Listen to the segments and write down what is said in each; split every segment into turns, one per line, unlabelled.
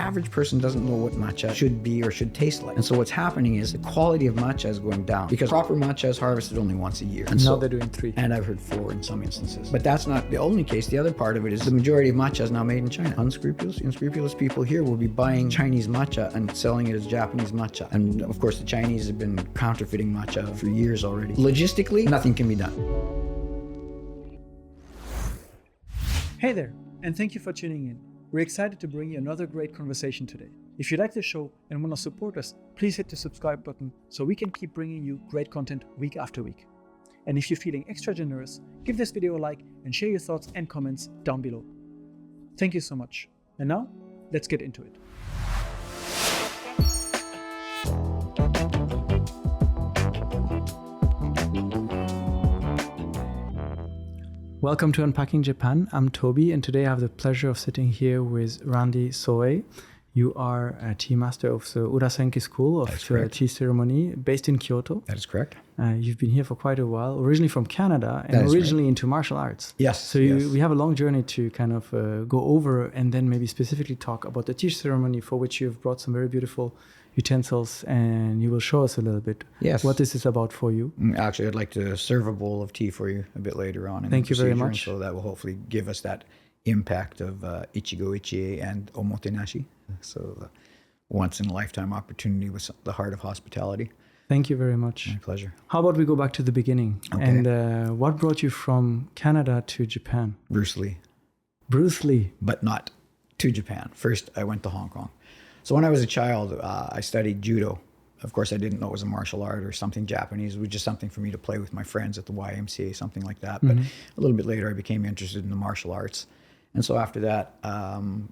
average person doesn't know what matcha should be or should taste like. And so what's happening is the quality of matcha is going down because proper matcha is harvested only once a year. And
now they're doing 3.
And I've heard 4 in some instances. But that's not the only case. The other part of it is the majority of matcha is now made in China. Unscrupulous people here will be buying Chinese matcha and selling it as Japanese matcha. And of course, the Chinese have been counterfeiting matcha for years already. Logistically, nothing can be done.
Hey there, and thank you for tuning in. We're excited to bring you another great conversation today. If you like the show and want to support us, please hit the subscribe button so we can keep bringing you great content week after week. And if you're feeling extra generous, give this video a like and share your thoughts and comments down below. Thank you so much. And now, let's get into it. Welcome to Unpacking Japan. I'm Tobi, and today I have the pleasure of sitting here with Randy Soei. You are a tea master of the Urasenke school of tea ceremony based in Kyoto.
That is correct.
You've been here for quite a while, originally from Canada and originally into martial arts.
Yes.
So we have a long journey to kind of go over and then maybe specifically talk about the tea ceremony, for which you've brought some very beautiful utensils, and you will show us a little bit what this is about for you.
Actually, I'd like to serve a bowl of tea for you a bit later on.
Thank you very much.
So that will hopefully give us that impact of Ichigo Ichie and Omotenashi. So once in a lifetime opportunity with the heart of hospitality.
Thank you very much.
My pleasure.
How about we go back to the beginning? Okay. And what brought you from Canada to Japan?
Bruce Lee.
Bruce Lee.
But not to Japan. First, I went to Hong Kong. So when I was a child, I studied judo. Of course, I didn't know it was a martial art or something Japanese. It was just something for me to play with my friends at the YMCA, something like that. But a little bit later, I became interested in the martial arts. And so after that,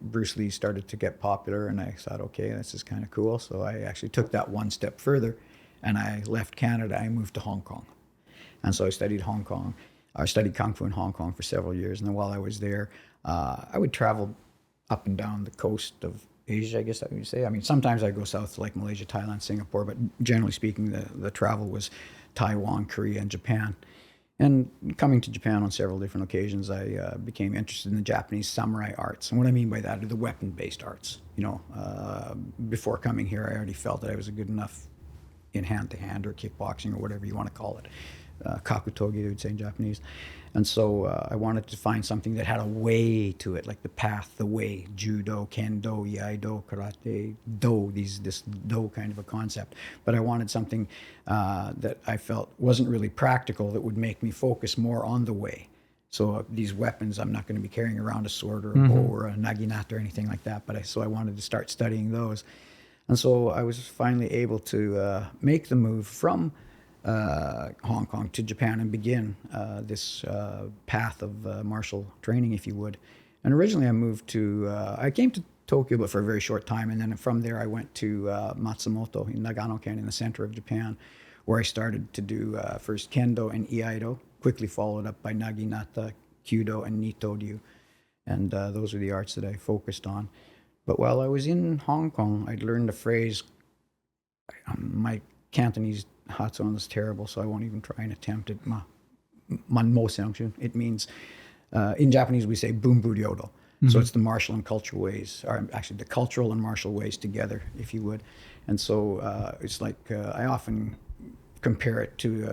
Bruce Lee started to get popular, and I thought, okay, this is kind of cool. So I actually took that one step further, and I left Canada. I moved to Hong Kong. And so I studied Kung Fu in Hong Kong for several years. And then while I was there, I would travel up and down the coast of Asia, I guess I would say. I mean, sometimes I go south to like Malaysia, Thailand, Singapore, but generally speaking, the travel was Taiwan, Korea, and Japan. And coming to Japan on several different occasions, I became interested in the Japanese samurai arts. And what I mean by that are the weapon-based arts. You know, before coming here, I already felt that I was good enough in hand-to-hand or kickboxing or whatever you want to call it. Kakutogi, they would say in Japanese. And so I wanted to find something that had a way to it, like the path, the way, judo, kendo, iaido, karate, do, this do kind of a concept. But I wanted something that I felt wasn't really practical, that would make me focus more on the way. So these weapons, I'm not going to be carrying around a sword or a bow or a naginata or anything like that. So I wanted to start studying those. And so I was finally able to make the move from Hong Kong to Japan and begin this path of martial training, if you would. And originally I came to Tokyo, but for a very short time. And then from there, I went to Matsumoto in Nagano-ken in the center of Japan, where I started to do first kendo and iaido, quickly followed up by naginata, kyudo, and nitto-ryu. And those are the arts that I focused on. But while I was in Hong Kong, I'd learned a phrase. My Cantonese Hatsuon is terrible, so I won't even try and attempt it. Manmo-sengshin. It means, in Japanese, we say bunbu ryodo. So it's the martial and cultural ways, or actually the cultural and martial ways together, if you would. And so it's like, I often compare it to,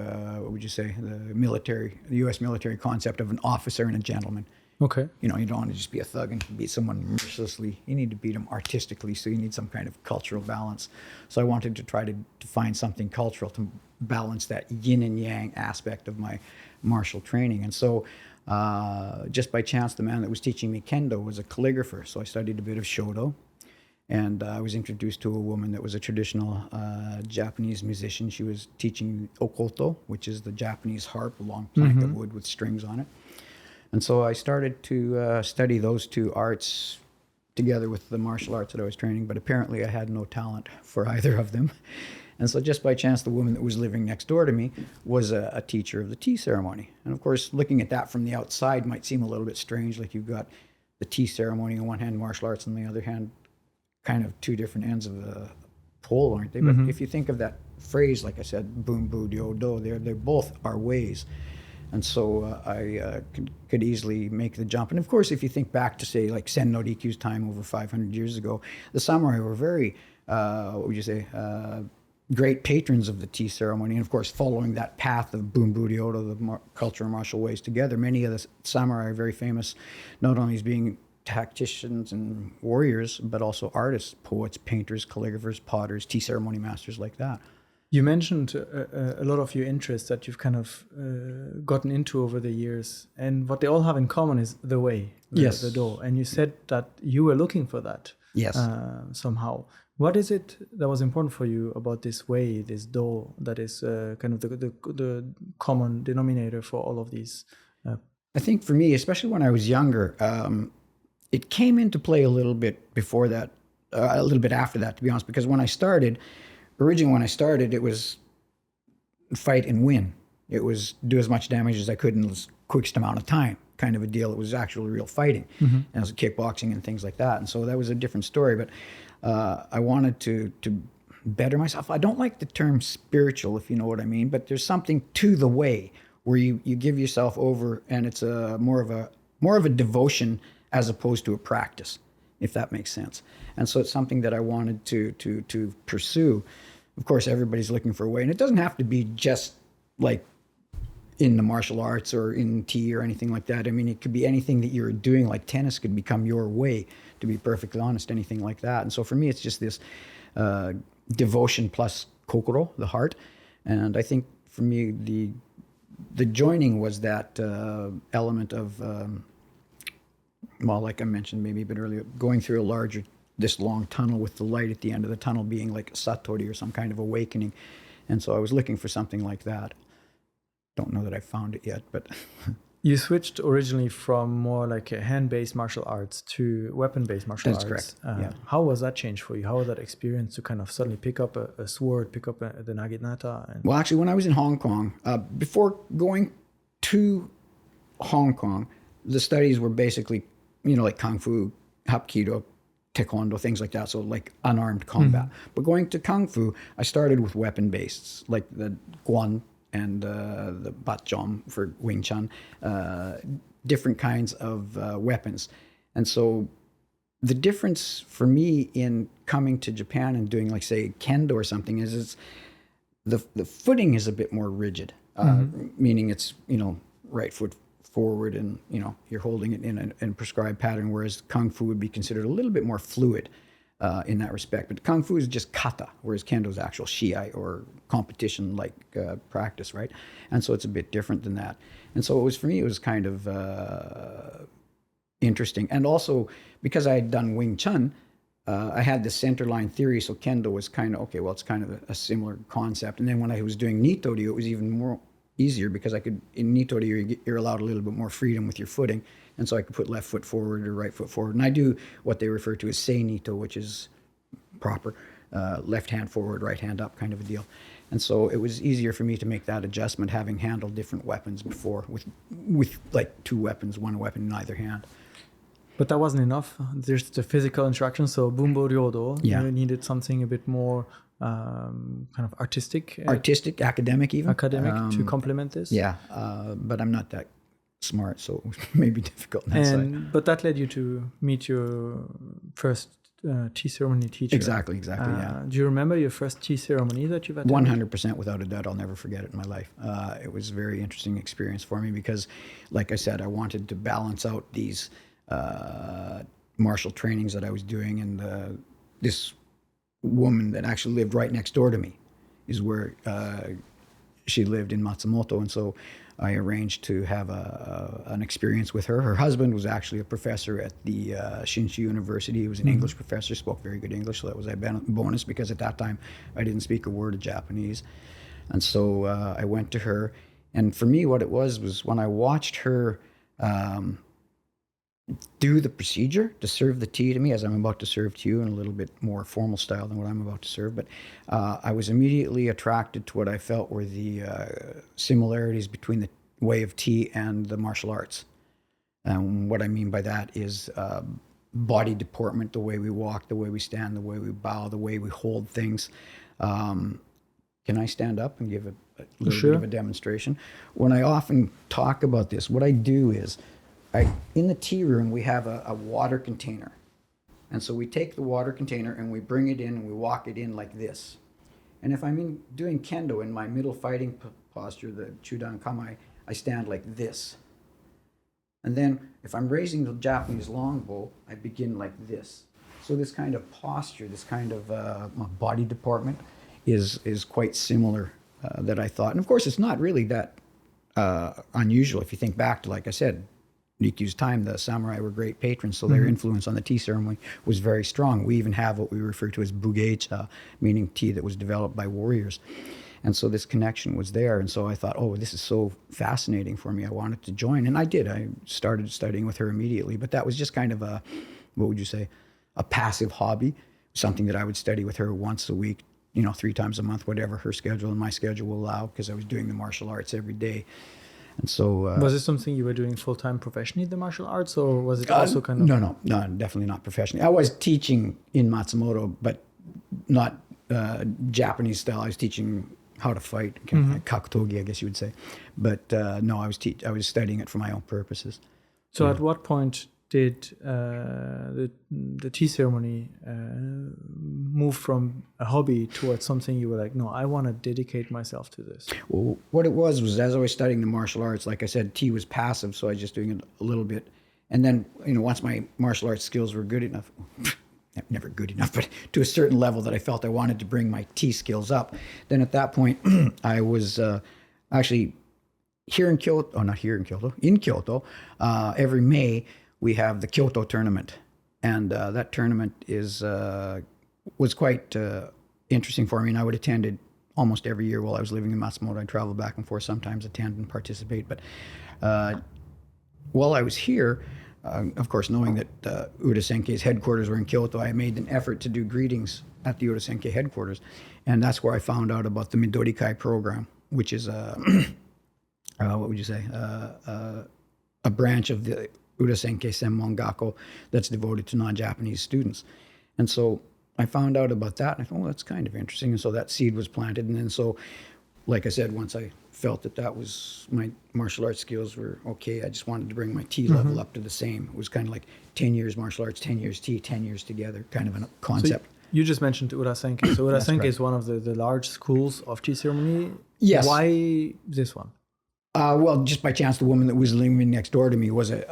what would you say, the U.S. military concept of an officer and a gentleman.
Okay.
You know, you don't want to just be a thug and beat someone mercilessly. You need to beat them artistically, so you need some kind of cultural balance. So I wanted to try to find something cultural to balance that yin and yang aspect of my martial training. And so just by chance, the man that was teaching me kendo was a calligrapher. So I studied a bit of shodo. And I was introduced to a woman that was a traditional Japanese musician. She was teaching okoto, which is the Japanese harp, a long plank of wood with strings on it. And so I started to study those two arts together with the martial arts that I was training, but apparently I had no talent for either of them. And so just by chance, the woman that was living next door to me was a teacher of the tea ceremony. And of course, looking at that from the outside might seem a little bit strange, like you've got the tea ceremony on one hand, martial arts on the other hand, kind of two different ends of the pole, aren't they? But if you think of that phrase, like I said, bunbu ryodo, they both are ways. And so I could easily make the jump. And of course, if you think back to, say, like Sen no Riku's time over 500 years ago, the samurai were very, what would you say, great patrons of the tea ceremony. And of course, following that path of Bunburi-Odo, the culture and martial ways together, many of the samurai are very famous, not only as being tacticians and warriors, but also artists, poets, painters, calligraphers, potters, tea ceremony masters like that.
You mentioned a lot of your interests that you've kind of gotten into over the years, and what they all have in common is the way, the do. And you said that you were looking for that.
Yes.
Somehow. What is it that was important for you about this way, this do, that is kind of the common denominator for all of these?
I think for me, especially when I was younger, it came into play a little bit before that, a little bit after that, to be honest, because originally when I started, it was fight and win. It was do as much damage as I could in the quickest amount of time kind of a deal. It was actual real fighting. And it was kickboxing and things like that. And so that was a different story. But I wanted to better myself. I don't like the term spiritual, if you know what I mean, but there's something to the way where you give yourself over, and it's more of a devotion as opposed to a practice, if that makes sense. And so it's something that I wanted to pursue. Of course, everybody's looking for a way, and it doesn't have to be just like in the martial arts or in tea or anything like that. I mean, it could be anything that you're doing, like tennis could become your way, to be perfectly honest, anything like that. And so for me, it's just this devotion plus kokoro, the heart. And I think for me, the joining was that element of, well, like I mentioned maybe a bit earlier, going through this long tunnel with the light at the end of the tunnel being like a satori or some kind of awakening. And so I was looking for something like that. Don't know that I found it yet, but...
You switched originally from more like a hand-based martial arts to weapon-based martial arts.
That's correct, yeah.
How was that change for you? How was that experience to kind of suddenly pick up a sword, pick up the naginata?
Well, actually, when I was in Hong Kong, before going to Hong Kong, the studies were basically, like Kung Fu, Hapkido, Taekwondo, things like that, so like unarmed combat. But going to Kung Fu, I started with weapon-based, like the Guan, and the Batjom for Wing Chun, different kinds of weapons. And so the difference for me in coming to Japan and doing, like, say, Kendo or something is the footing is a bit more rigid, meaning it's, right foot forward and, you're holding it in a prescribed pattern, whereas Kung Fu would be considered a little bit more fluid in that respect. But Kung Fu is just kata, whereas Kendo is actual shiai or competition-like practice, right? And so it's a bit different than that. And so for me, it was kind of interesting. And also, because I had done Wing Chun, I had the center line theory, so Kendo was kind of, okay, well, it's kind of a similar concept. And then when I was doing Nitoryu, it was even more easier because in Nitoryu, you're allowed a little bit more freedom with your footing. And so I could put left foot forward or right foot forward. And I do what they refer to as Seinito, which is proper, left hand forward, right hand up kind of a deal. And so it was easier for me to make that adjustment, having handled different weapons before with like two weapons, one weapon in either hand.
But that wasn't enough. There's the physical instruction. So Bunbo Ryodo, you needed something a bit more kind of artistic.
Artistic, academic even.
Academic to complement this.
Yeah, but I'm not that smart, so it was maybe difficult on that side.
But that led you to meet your first tea ceremony teacher.
Exactly, yeah.
Do you remember your first tea ceremony that you've attended?
100%, without a doubt. I'll never forget it in my life. It was a very interesting experience for me because, like I said, I wanted to balance out these martial trainings that I was doing, and this woman that actually lived right next door to me is where she lived in Matsumoto, and so I arranged to have an experience with her. Her husband was actually a professor at the Shinshu University. He was an English professor, spoke very good English, so that was a bonus because at that time I didn't speak a word of Japanese. And so I went to her, and for me what it was when I watched her do the procedure to serve the tea to me, as I'm about to serve to you in a little bit more formal style than what I'm about to serve. But I was immediately attracted to what I felt were the similarities between the way of tea and the martial arts. And what I mean by that is body deportment, the way we walk, the way we stand, the way we bow, the way we hold things. Can I stand up and give a little
Sure.
bit of a demonstration? When I often talk about this, what I do is, in the tea room, we have a water container. And so we take the water container and we bring it in and we walk it in like this. And if I'm doing kendo in my middle fighting posture, the Chudan Kamai, I stand like this. And then if I'm raising the Japanese longbow, I begin like this. So this kind of posture, this kind of body deportment is quite similar that I thought. And of course, it's not really that unusual if you think back to, like I said, Nikkyu's time, the samurai were great patrons, so their influence on the tea ceremony was very strong. We even have what we refer to as bugeicha, meaning tea that was developed by warriors. And so this connection was there. And so I thought, oh, this is so fascinating for me. I wanted to join. And I did. I started studying with her immediately. But that was just kind of a, what would you say, a passive hobby, something that I would study with her once a week, 3 times a month, whatever her schedule and my schedule will allow, because I was doing the martial arts every day. And so...
was it something you were doing full-time professionally, the martial arts, or was it also kind of...
No, definitely not professionally. I was teaching in Matsumoto, but not Japanese style. I was teaching how to fight, kind of like kakutogi, I guess you would say. But no, I was studying it for my own purposes.
So at what point did the tea ceremony move from a hobby towards something you were like, no, I want to dedicate myself to this?
Well, what it was as I was studying the martial arts, like I said, tea was passive, so I was just doing it a little bit. And then, once my martial arts skills were good enough, never good enough, but to a certain level that I felt I wanted to bring my tea skills up, then at that point, I was actually in Kyoto, every May, we have the Kyoto tournament. And that tournament was quite interesting for me. And I would attend it almost every year while I was living in Matsumoto. I'd travel back and forth, sometimes attend and participate. But while I was here, of course, knowing that Urasenke's headquarters were in Kyoto, I made an effort to do greetings at the Urasenke headquarters. And that's where I found out about the Midorikai program, which is what would you say, a branch of the Urasenke Senmon Gakko that's devoted to non-Japanese students. And so I found out about that, and I thought, well, that's kind of interesting. And so that seed was planted. And then so, like I said, once I felt that was my martial arts skills were okay, I just wanted to bring my tea level up to the same. It was kind of like 10 years martial arts, 10 years tea, 10 years together, kind of a concept.
So you just mentioned Urasenke. So Urasenke is one of the large schools of tea ceremony.
Yes.
Why this one?
Well, just by chance, the woman that was living next door to me was an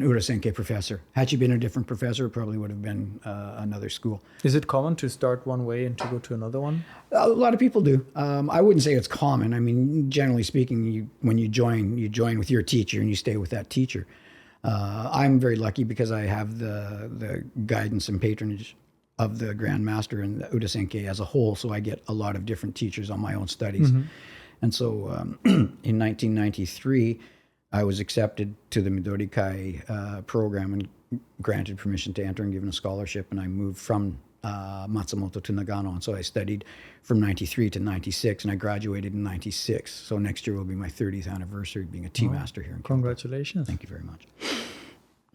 Urasenke professor. Had she been a different professor, it probably would have been another school.
Is it common to start one way and to go to another one?
A lot of people do. I wouldn't say it's common. I mean, generally speaking, when you join with your teacher and you stay with that teacher. I'm very lucky because I have the guidance and patronage of the Grand Master and the Urasenke as a whole, so I get a lot of different teachers on my own studies. And so in 1993, I was accepted to the Midorikai program and granted permission to enter and given a scholarship. And I moved from Matsumoto to Nagano. And so I studied from 93 to 96, and I graduated in 96. So next year will be my 30th anniversary being a tea master here in Kyoto.
Congratulations.
Thank you very much.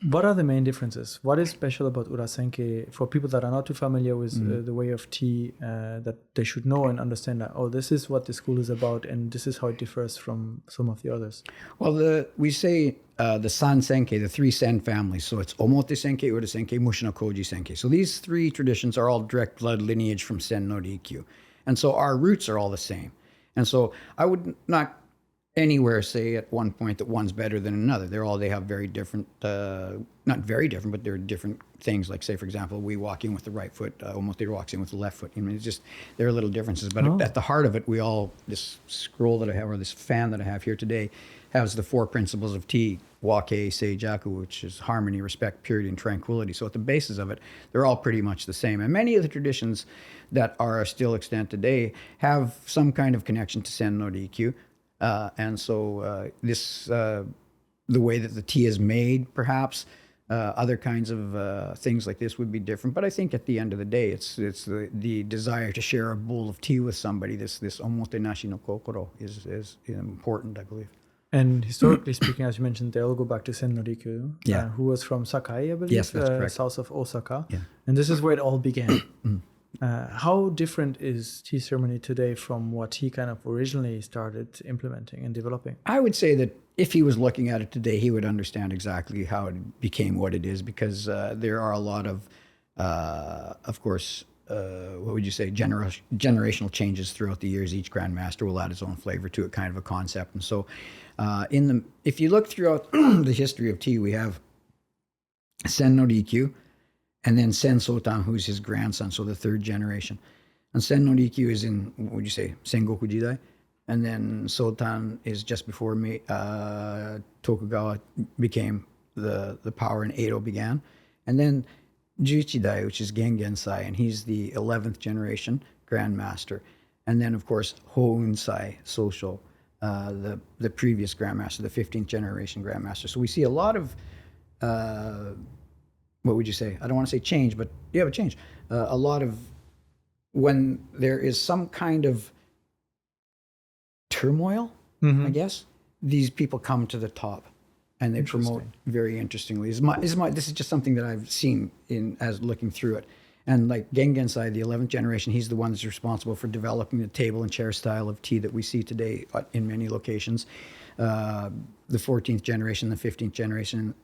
What are the main differences? What is special about Urasenke for people that are not too familiar with the way of tea, that they should know and understand that, oh, this is what the school is about and this is how it differs from some of the others?
Well, we say the San Senke, the 3 Sen families. So it's Omote Senke, Urasenke, Mushino Koji Senke. So these 3 traditions are all direct blood lineage from Sen no Rikyu. And so our roots are all the same. And so I would not anywhere say at one point that one's better than another. They have very different, not very different, but they're different things. Like, say, for example, we walk in with the right foot, Omote walks in with the left foot. I mean, it's just, there are little differences. But at the heart of it, this scroll that I have, or this fan that I have here today, has the 4 principles of tea, wake, seijaku, which is harmony, respect, purity, and tranquility. So at the basis of it, they're all pretty much the same. And many of the traditions that are still extant today have some kind of connection to Sen no Rikyu. And so the way that the tea is made, perhaps, other kinds of things like this would be different. But I think at the end of the day, it's the desire to share a bowl of tea with somebody, this omotenashi no kokoro is important, I believe.
And historically speaking, as you mentioned, they all go back to Sen no Rikyu, who was from Sakai, I believe,
yes, that's correct.
south of Osaka.
Yeah.
And this is where it all began. How different is tea ceremony today from what he kind of originally started implementing and developing?
I would say that if he was looking at it today, he would understand exactly how it became what it is, because there are a lot of course, what would you say, generational changes throughout the years. Each grandmaster will add his own flavor to it, kind of a concept. And so, if you look throughout the history of tea, we have Sen no Rikyu, and then Sen Sotan, who's his grandson, so the third generation. And Sen no Rikyu is in, what would you say, Sengoku Jidai? And then Sotan is just before Tokugawa became the power, and Edo began. And then Juichidai, which is Gengensai, and he's the 11th generation grandmaster. And then, of course, Hounsai Sosho, the previous grandmaster, the 15th generation grandmaster. So we see a lot of what would you say? I don't want to say change, but yeah, but change. A lot of when there is some kind of turmoil, I guess, these people come to the top and they promote very interestingly. This is just something that I've seen as looking through it. And like Gengensai, the 11th generation, he's the one that's responsible for developing the table and chair style of tea that we see today in many locations. The 14th generation, the 15th generation,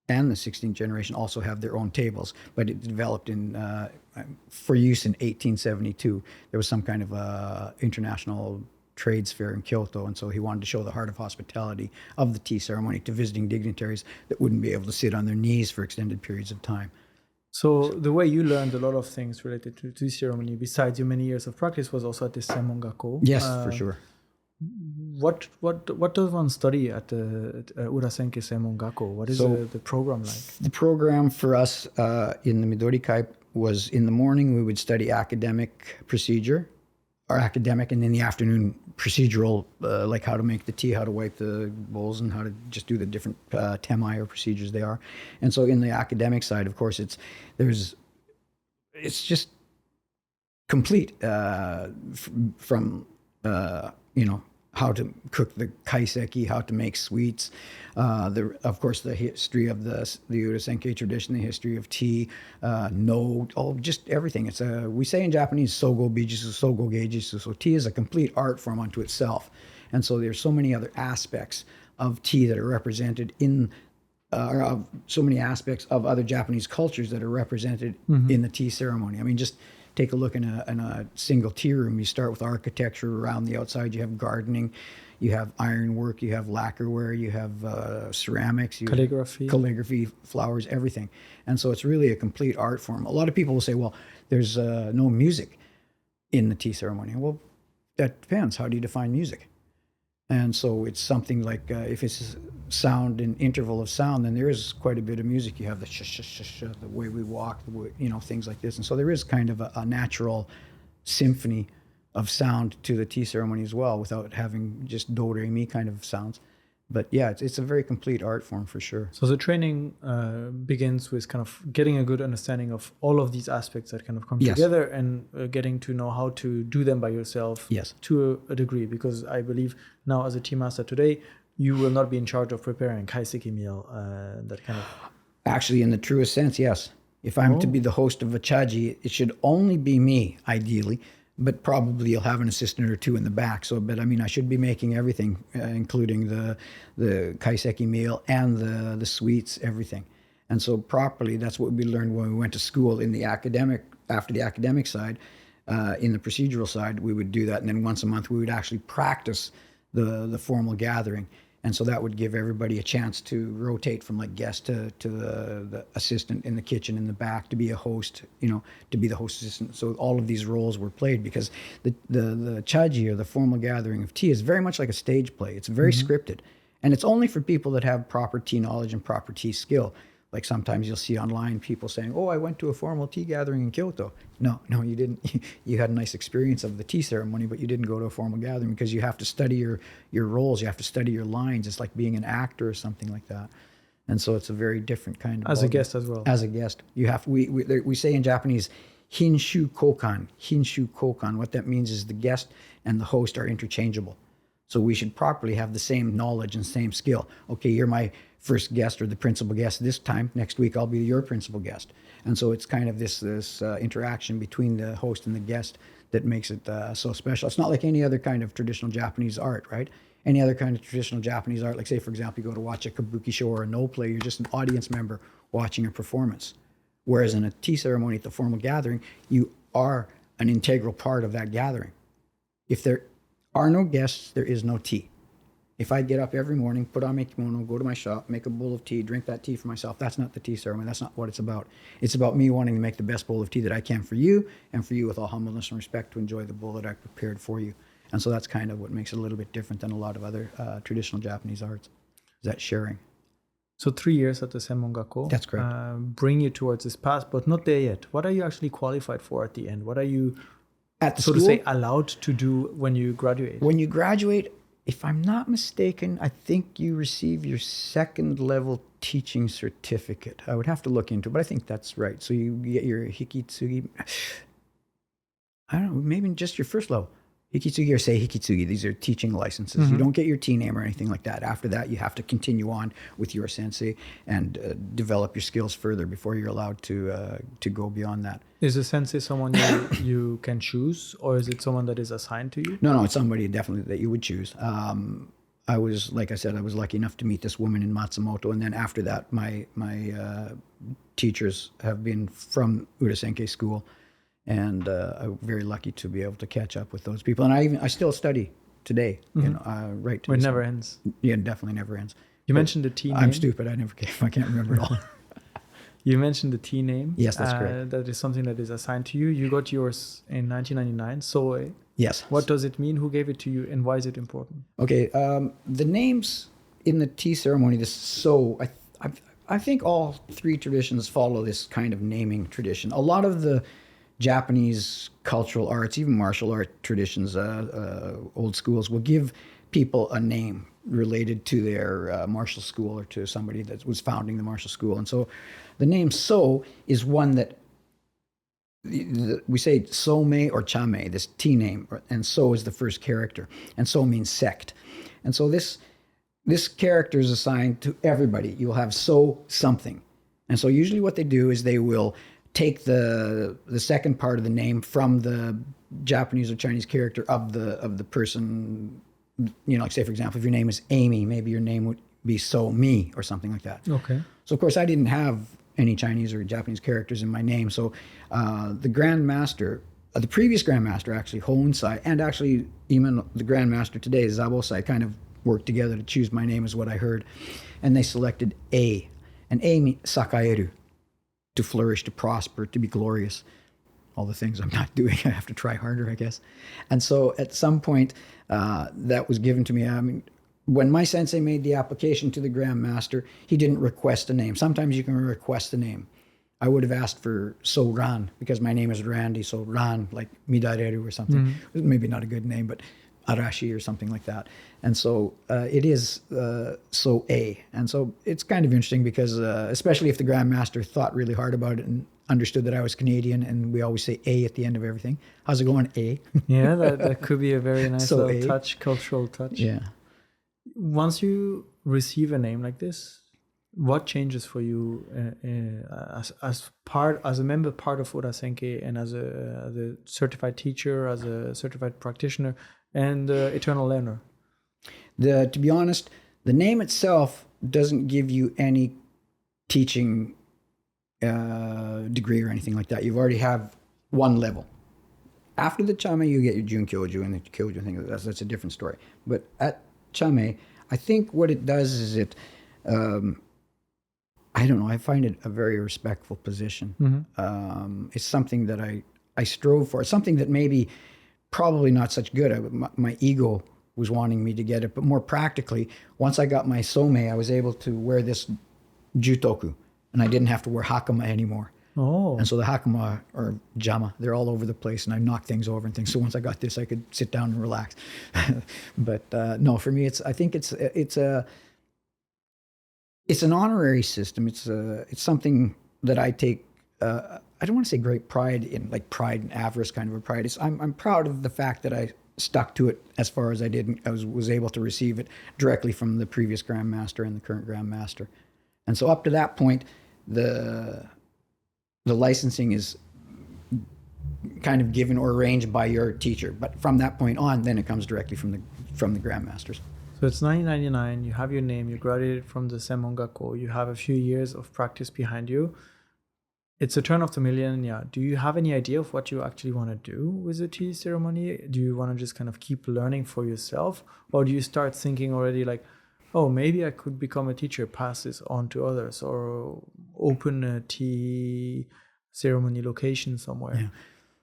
and the 16th generation also have their own tables, but it developed for use in 1872. There was some kind of international trades fair in Kyoto, and so he wanted to show the heart of hospitality of the tea ceremony to visiting dignitaries that wouldn't be able to sit on their knees for extended periods of time.
So the way you learned a lot of things related to tea ceremony, besides your many years of practice, was also at the Seimongakko.
Yes, for sure.
What does one study at the Urasenke Seimongakko? What is the program like?
The program for us in the Midori-kai was, in the morning we would study academic procedure, and in the afternoon procedural, like how to make the tea, how to wipe the bowls, and how to just do the different temai or procedures they are. And so in the academic side, of course, it's just complete from how to cook the kaiseki, how to make sweets, of course the history of the Urasenke tradition, the history of tea, just everything. It's we say in Japanese, sogo bijutsu, sogo geijutsu. So tea is a complete art form unto itself. And so there's so many other aspects of tea that are represented in so many aspects of other Japanese cultures that are represented in the tea ceremony. I mean, just take a look in a single tea room. You start with architecture around the outside. You have gardening, you have ironwork, you have lacquerware, you have ceramics, calligraphy, flowers, everything. And so it's really a complete art form. A lot of people will say, well, there's no music in the tea ceremony. Well, that depends. How do you define music? And so it's something like if it's sound, an interval of sound, then there is quite a bit of music. You have the the way we walk, things like this. And so there is kind of a natural symphony of sound to the tea ceremony as well, without having just do, re, mi kind of sounds. But yeah, it's a very complete art form for sure.
So the training begins with kind of getting a good understanding of all of these aspects that kind of come together, and getting to know how to do them by yourself to a degree. Because I believe now, as a tea master today, you will not be in charge of preparing kaiseki meal, that kind of...
Actually, in the truest sense, yes. If I'm to be the host of a chaji, it should only be me, ideally. But probably you'll have an assistant or two in the back. So, but I mean, I should be making everything, including the kaiseki meal and the sweets, everything. And so properly, that's what we learned when we went to school in the after the academic side. In the procedural side, we would do that. And then once a month, we would actually practice the formal gathering. And so that would give everybody a chance to rotate from like guest to the assistant in the kitchen in the back, to be a host, to be the host assistant. So all of these roles were played, because the chaji, or the formal gathering of tea, is very much like a stage play. It's very scripted. And it's only for people that have proper tea knowledge and proper tea skill. Like sometimes you'll see online people saying, oh, I went to a formal tea gathering in Kyoto. No, you didn't. You had a nice experience of the tea ceremony, but you didn't go to a formal gathering, because you have to study your roles. You have to study your lines. It's like being an actor or something like that. And so it's a very different kind of...
As a guest as well.
As a guest. You have, we say in Japanese, hinshu kokan. Hinshu kokan. What that means is the guest and the host are interchangeable. So we should properly have the same knowledge and same skill. Okay, you're my first guest or the principal guest this time. Next week, I'll be your principal guest. And so it's kind of this interaction between the host and the guest that makes it so special. It's not like any other kind of traditional Japanese art, right? Any other kind of traditional Japanese art, like say, for example, you go to watch a kabuki show or a no play, you're just an audience member watching a performance. Whereas in a tea ceremony at the formal gathering, you are an integral part of that gathering. If there are no guests, there is no tea. If I get up every morning, put on my kimono, go to my shop, make a bowl of tea, drink that tea for myself, that's not the tea ceremony. That's not what it's about. It's about me wanting to make the best bowl of tea that I can for you, and for you with all humbleness and respect to enjoy the bowl that I prepared for you. And so that's kind of what makes it a little bit different than a lot of other traditional Japanese arts, is that sharing.
So 3 years at the Senmongakko.
That's correct.
Bring you towards this path, but not there yet. What are you actually qualified for at the end? What are you,
At the
so
school,
to say, allowed to do when you graduate?
when you graduate, if I'm not mistaken, I think you receive your second level teaching certificate. I would have to look into it, but I think that's right. So you get your hikitsugi. I don't know, maybe just your first level. Hikitsugi or say hikitsugi, these are teaching licenses. You don't get your tea name or anything like that. After that, you have to continue on with your sensei and develop your skills further before you're allowed to go beyond that.
Is a sensei someone you can choose, or is it someone that is assigned to you?
No, it's somebody definitely that you would choose. I was, like I said, I was lucky enough to meet this woman in Matsumoto, and then after that, my teachers have been from Urasenke school, and I'm very lucky to be able to catch up with those people. And I still study today. You know, right.
It never ends.
Yeah, it definitely never ends.
You mentioned the tea name.
I'm stupid. I can't remember it all.
You mentioned the tea name.
Yes, that's correct.
That is something that is assigned to you. You got yours in 1999. Soei.
Yes.
What does it mean? Who gave it to you, and why is it important?
Okay. The names in the tea ceremony, I think all three traditions follow this kind of naming tradition. A lot of the Japanese cultural arts, even martial art traditions, old schools, will give people a name related to their martial school or to somebody that was founding the martial school. And so the name So is one that we say Somei or Chamei, this tea name, and So is the first character. And So means sect. And so this character is assigned to everybody. You'll have So something. And so usually what they do is they will take the second part of the name from the Japanese or Chinese character of the person. You know, like say, for example, if your name is Amy, maybe your name would be So Me or something like that.
Okay.
So, of course, I didn't have any Chinese or Japanese characters in my name. So the Grand Master, the previous Grand Master, actually, Hoonsai, and actually even the Grand Master today, Zabosai, kind of worked together to choose my name is what I heard. And they selected A. And A means Sakaeru, to flourish, to prosper, to be glorious. All the things I'm not doing, I have to try harder, I guess. And so at some point, that was given to me. I mean, when my sensei made the application to the Grand Master, he didn't request a name. Sometimes you can request a name. I would have asked for So Ran, because my name is Randy, so Ran, like Midareru or something. Maybe not a good name, but Arashi or something like that. And so it is So A. And so it's kind of interesting because, especially if the Grand Master thought really hard about it and understood that I was Canadian, and we always say A at the end of everything. How's it going, A?
Yeah, that could be a very nice
So
little
A.
touch, cultural touch.
Yeah.
Once you receive a name like this, what changes for you as a member part of Urasenke, and as a certified teacher, as a certified practitioner, and eternal learner?
To be honest, the name itself doesn't give you any teaching degree or anything like that. You already have one level. After the Chame, you get your Jun Kyoju and the Kyoju thing. That's a different story. But at Chame, I think what it does is it, I don't know, I find it a very respectful position. It's something that I strove for. It's something that maybe probably not such good. My ego was wanting me to get it. But more practically, once I got my Somei, I was able to wear this Jutoku. And I didn't have to wear hakama anymore.
Oh.
And so the hakama or jama, they're all over the place, and I knock things over and things. So once I got this, I could sit down and relax. But no, for me, I think it's an honorary system. It's something that I take. I don't want to say great pride in, like pride and avarice kind of a pride. I'm proud of the fact that stuck to it as far as I did. I was able to receive it directly from the previous grandmaster and the current grandmaster. And so up to that point, the licensing is kind of given or arranged by your teacher. But from that point on, then it comes directly from the grandmasters.
So it's 1999, you have your name, you graduated from the Semmongakko, you have a few years of practice behind you. It's a turn of the millennia. Do you have any idea of what you actually want to do with the tea ceremony? Do you want to just kind of keep learning for yourself? Or do you start thinking already like, oh, maybe I could become a teacher, pass this on to others, or open a tea ceremony location somewhere?
Yeah.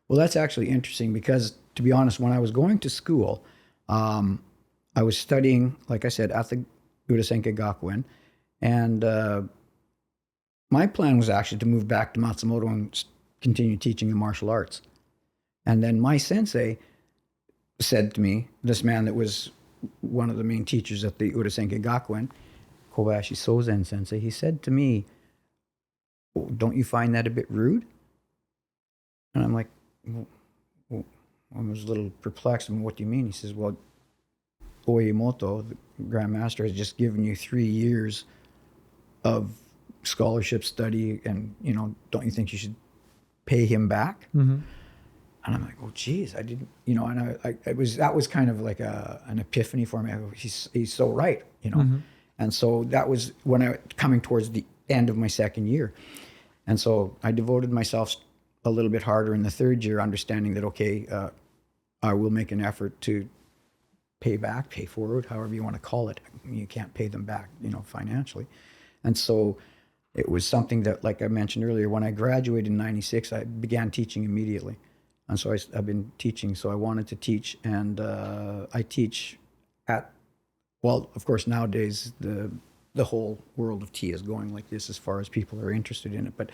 Well, that's actually interesting because, to be honest, when I was going to school, I was studying, like I said, at the Urasenke Gakuen, and my plan was actually to move back to Matsumoto and continue teaching the martial arts. And then my sensei said to me, this man that was one of the main teachers at the Urasenke Gakuen, Kobayashi Sozen sensei, he said to me, "Oh, don't you find that a bit rude?" And I'm like, well, I was a little perplexed. I mean, what do you mean? He says, well, Oyemoto, the grandmaster, has just given you 3 years of scholarship study, and don't you think you should pay him back?
Mm-hmm.
And I'm like, oh geez, I didn't, and that was kind of like an epiphany for me. I go, he's so right,
Mm-hmm.
And so that was when I coming towards the end of my second year, and so I devoted myself a little bit harder in the third year, understanding that okay, I will make an effort to pay forward, however you want to call it. You can't pay them back, financially. And so it was something that, like I mentioned earlier, when I graduated in '96, I began teaching immediately. And so I've been teaching, so I wanted to teach, and I teach at, well, of course, nowadays the whole world of tea is going like this as far as people are interested in it. But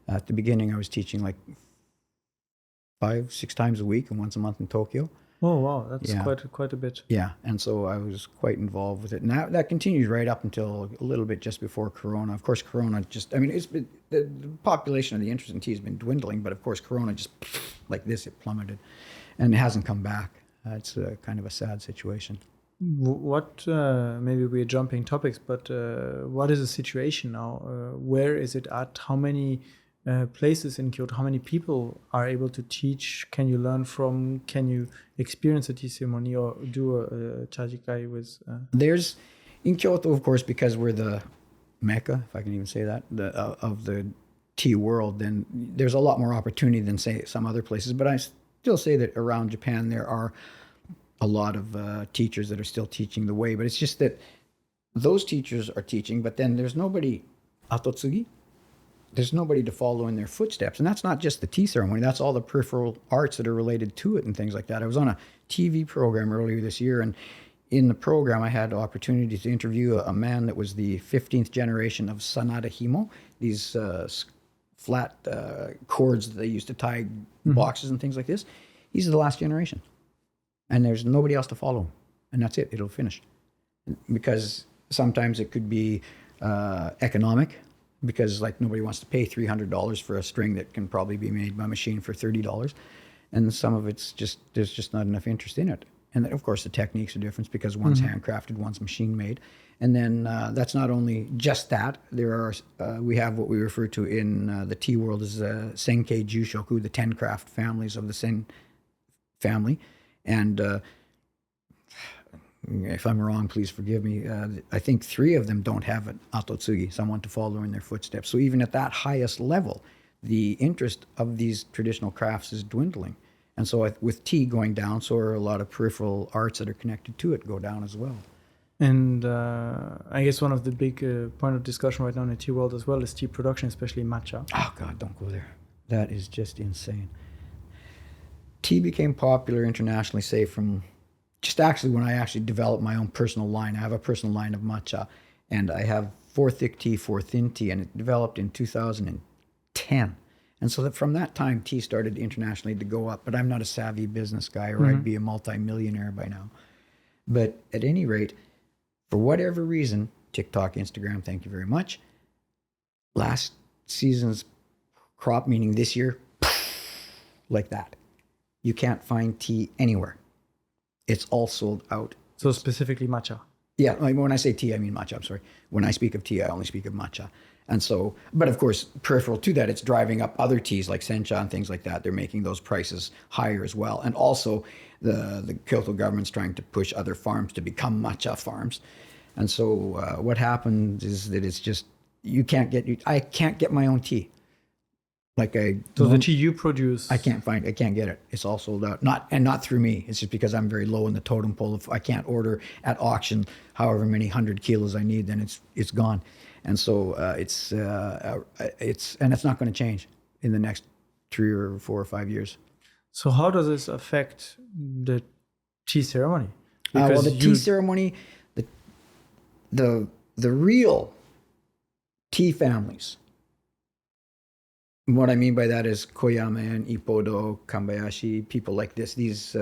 at the beginning, I was teaching like 5-6 times a week and once a month in Tokyo.
Oh wow, that's
Yeah.
quite a bit.
Yeah, and so I was quite involved with it. And that continued right up until a little bit just before Corona. Of course, Corona it's been, the population of the interest in tea has been dwindling, but of course, Corona just, like this, it plummeted. And it hasn't come back. It's kind of a sad situation.
What, maybe we're jumping topics, but what is the situation now? Where is it at? How many places in Kyoto, how many people are able to teach? Can you learn from? Can you experience a tea ceremony or do a chajikai with?
There's, in Kyoto, of course, because we're the mecca, if I can even say that, of the tea world, then there's a lot more opportunity than, say, some other places. But I still say that around Japan there are a lot of teachers that are still teaching the way. But it's just that those teachers are teaching, but then there's nobody, atotsugi, there's nobody to follow in their footsteps. And that's not just the tea ceremony, that's all the peripheral arts that are related to it and things like that. I was on a TV program earlier this year, and in the program I had the opportunity to interview a man that was the 15th generation of Sanada Himo, these flat cords that they used to tie boxes and things like this. He's the last generation. And there's nobody else to follow him. And that's it, it'll finish. Because sometimes it could be economic, because like nobody wants to pay $300 for a string that can probably be made by machine for $30. And some of it's just, there's just not enough interest in it. And then, of course, the techniques are different because one's handcrafted, one's machine made. And then that's not only just that. There are, we have what we refer to in the tea world as Senkei Jushoku, the 10 craft families of the Sen family. And if I'm wrong, please forgive me. I think 3 of them don't have an atotsugi, someone to follow in their footsteps. So even at that highest level, the interest of these traditional crafts is dwindling. And so with tea going down, so are a lot of peripheral arts that are connected to it go down as well.
And I guess one of the big point of discussion right now in the tea world as well is tea production, especially matcha.
Oh God, don't go there. That is just insane. Tea became popular internationally, say from just actually when I actually developed my own personal line. I have a personal line of matcha, and I have 4 thick tea, 4 thin tea, and it developed in 2010. And so that from that time, tea started internationally to go up. But I'm not a savvy business guy, or I'd be a multi-millionaire by now. But at any rate, for whatever reason, TikTok, Instagram, thank you very much, last season's crop, meaning this year, like that. You can't find tea anywhere. It's all sold out.
So specifically matcha.
Yeah, like when I say tea, I mean matcha. I'm sorry. When I speak of tea, I only speak of matcha. And so, but of course, peripheral to that, it's driving up other teas like sencha and things like that. They're making those prices higher as well. And also, the Kyoto government's trying to push other farms to become matcha farms. And so, what happens is that it's just I can't get my own tea. Like
So the tea you produce,
I can't get it. It's all sold out. Not through me. It's just because I'm very low in the totem pole. If I can't order at auction however many 100 kilos I need, then it's gone. And so it's not going to change in the next 3 or 4 or 5 years.
So how does this affect the tea ceremony?
Well, the tea ceremony, the real tea families. What I mean by that is Koyama and Ippodo, Kambayashi, people like this, these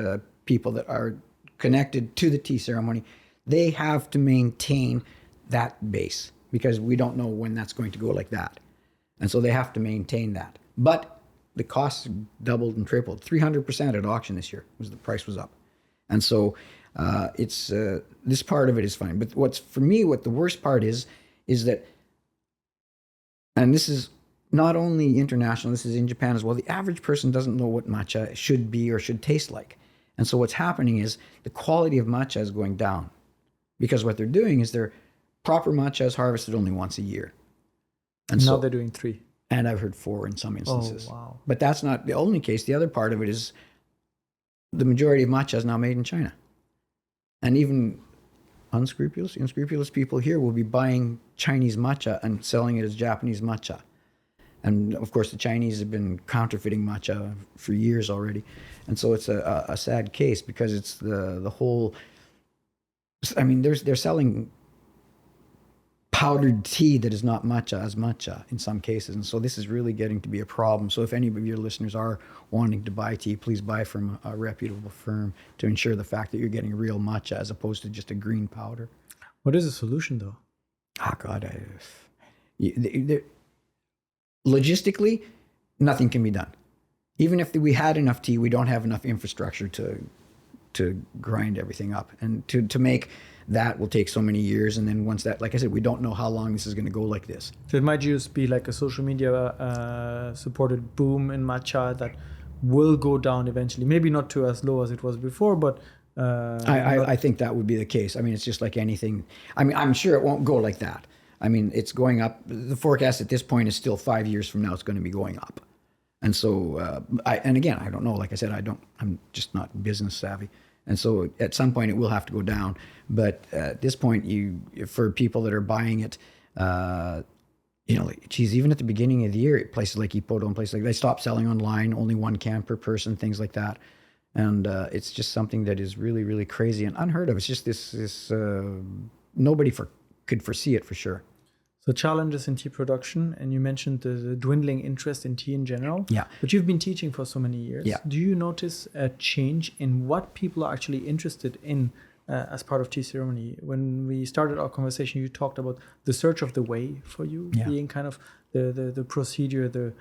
people that are connected to the tea ceremony, they have to maintain that base because we don't know when that's going to go like that. And so they have to maintain that. But the costs doubled and tripled, 300% at auction this year. The price was up. And so it's this part of it is fine. But what the worst part is that, and this is not only international, this is in Japan as well, the average person doesn't know what matcha should be or should taste like. And so what's happening is the quality of matcha is going down because what they're doing is their proper matcha is harvested only once a year. And
now they're doing 3.
And I've heard 4 in some instances.
Oh, wow.
But that's not the only case. The other part of it is the majority of matcha is now made in China. And even unscrupulous people here will be buying Chinese matcha and selling it as Japanese matcha. And of course, the Chinese have been counterfeiting matcha for years already. And so it's a sad case because it's the whole, I mean, they're selling powdered tea that is not matcha as matcha in some cases. And so this is really getting to be a problem. So if any of your listeners are wanting to buy tea, please buy from a reputable firm to ensure the fact that you're getting real matcha as opposed to just a green powder.
What is the solution though?
Oh God, logistically, nothing can be done. Even if we had enough tea, we don't have enough infrastructure to grind everything up. And to make that will take so many years. And then once that, like I said, we don't know how long this is going to go like this.
So it might just be like a social media supported boom in matcha that will go down eventually. Maybe not to as low as it was before, but...
I think that would be the case. I mean, it's just like anything. I mean, I'm sure it won't go like that. I mean, it's going up. The forecast at this point is still 5 years from now, it's going to be going up. And so, and again, I don't know. Like I said, I'm just not business savvy. And so at some point it will have to go down. But at this point, for people that are buying it, even at the beginning of the year, places like Ippodo and places like they stopped selling online, only 1 can per person, things like that. And it's just something that is really, really crazy and unheard of. It's just this nobody could foresee it for sure.
So challenges in tea production, and you mentioned the dwindling interest in tea in general.
Yeah.
But you've been teaching for so many years.
Yeah.
Do you notice a change in what people are actually interested in as part of tea ceremony? When we started our conversation, you talked about the search of the way for you being kind of the procedure, the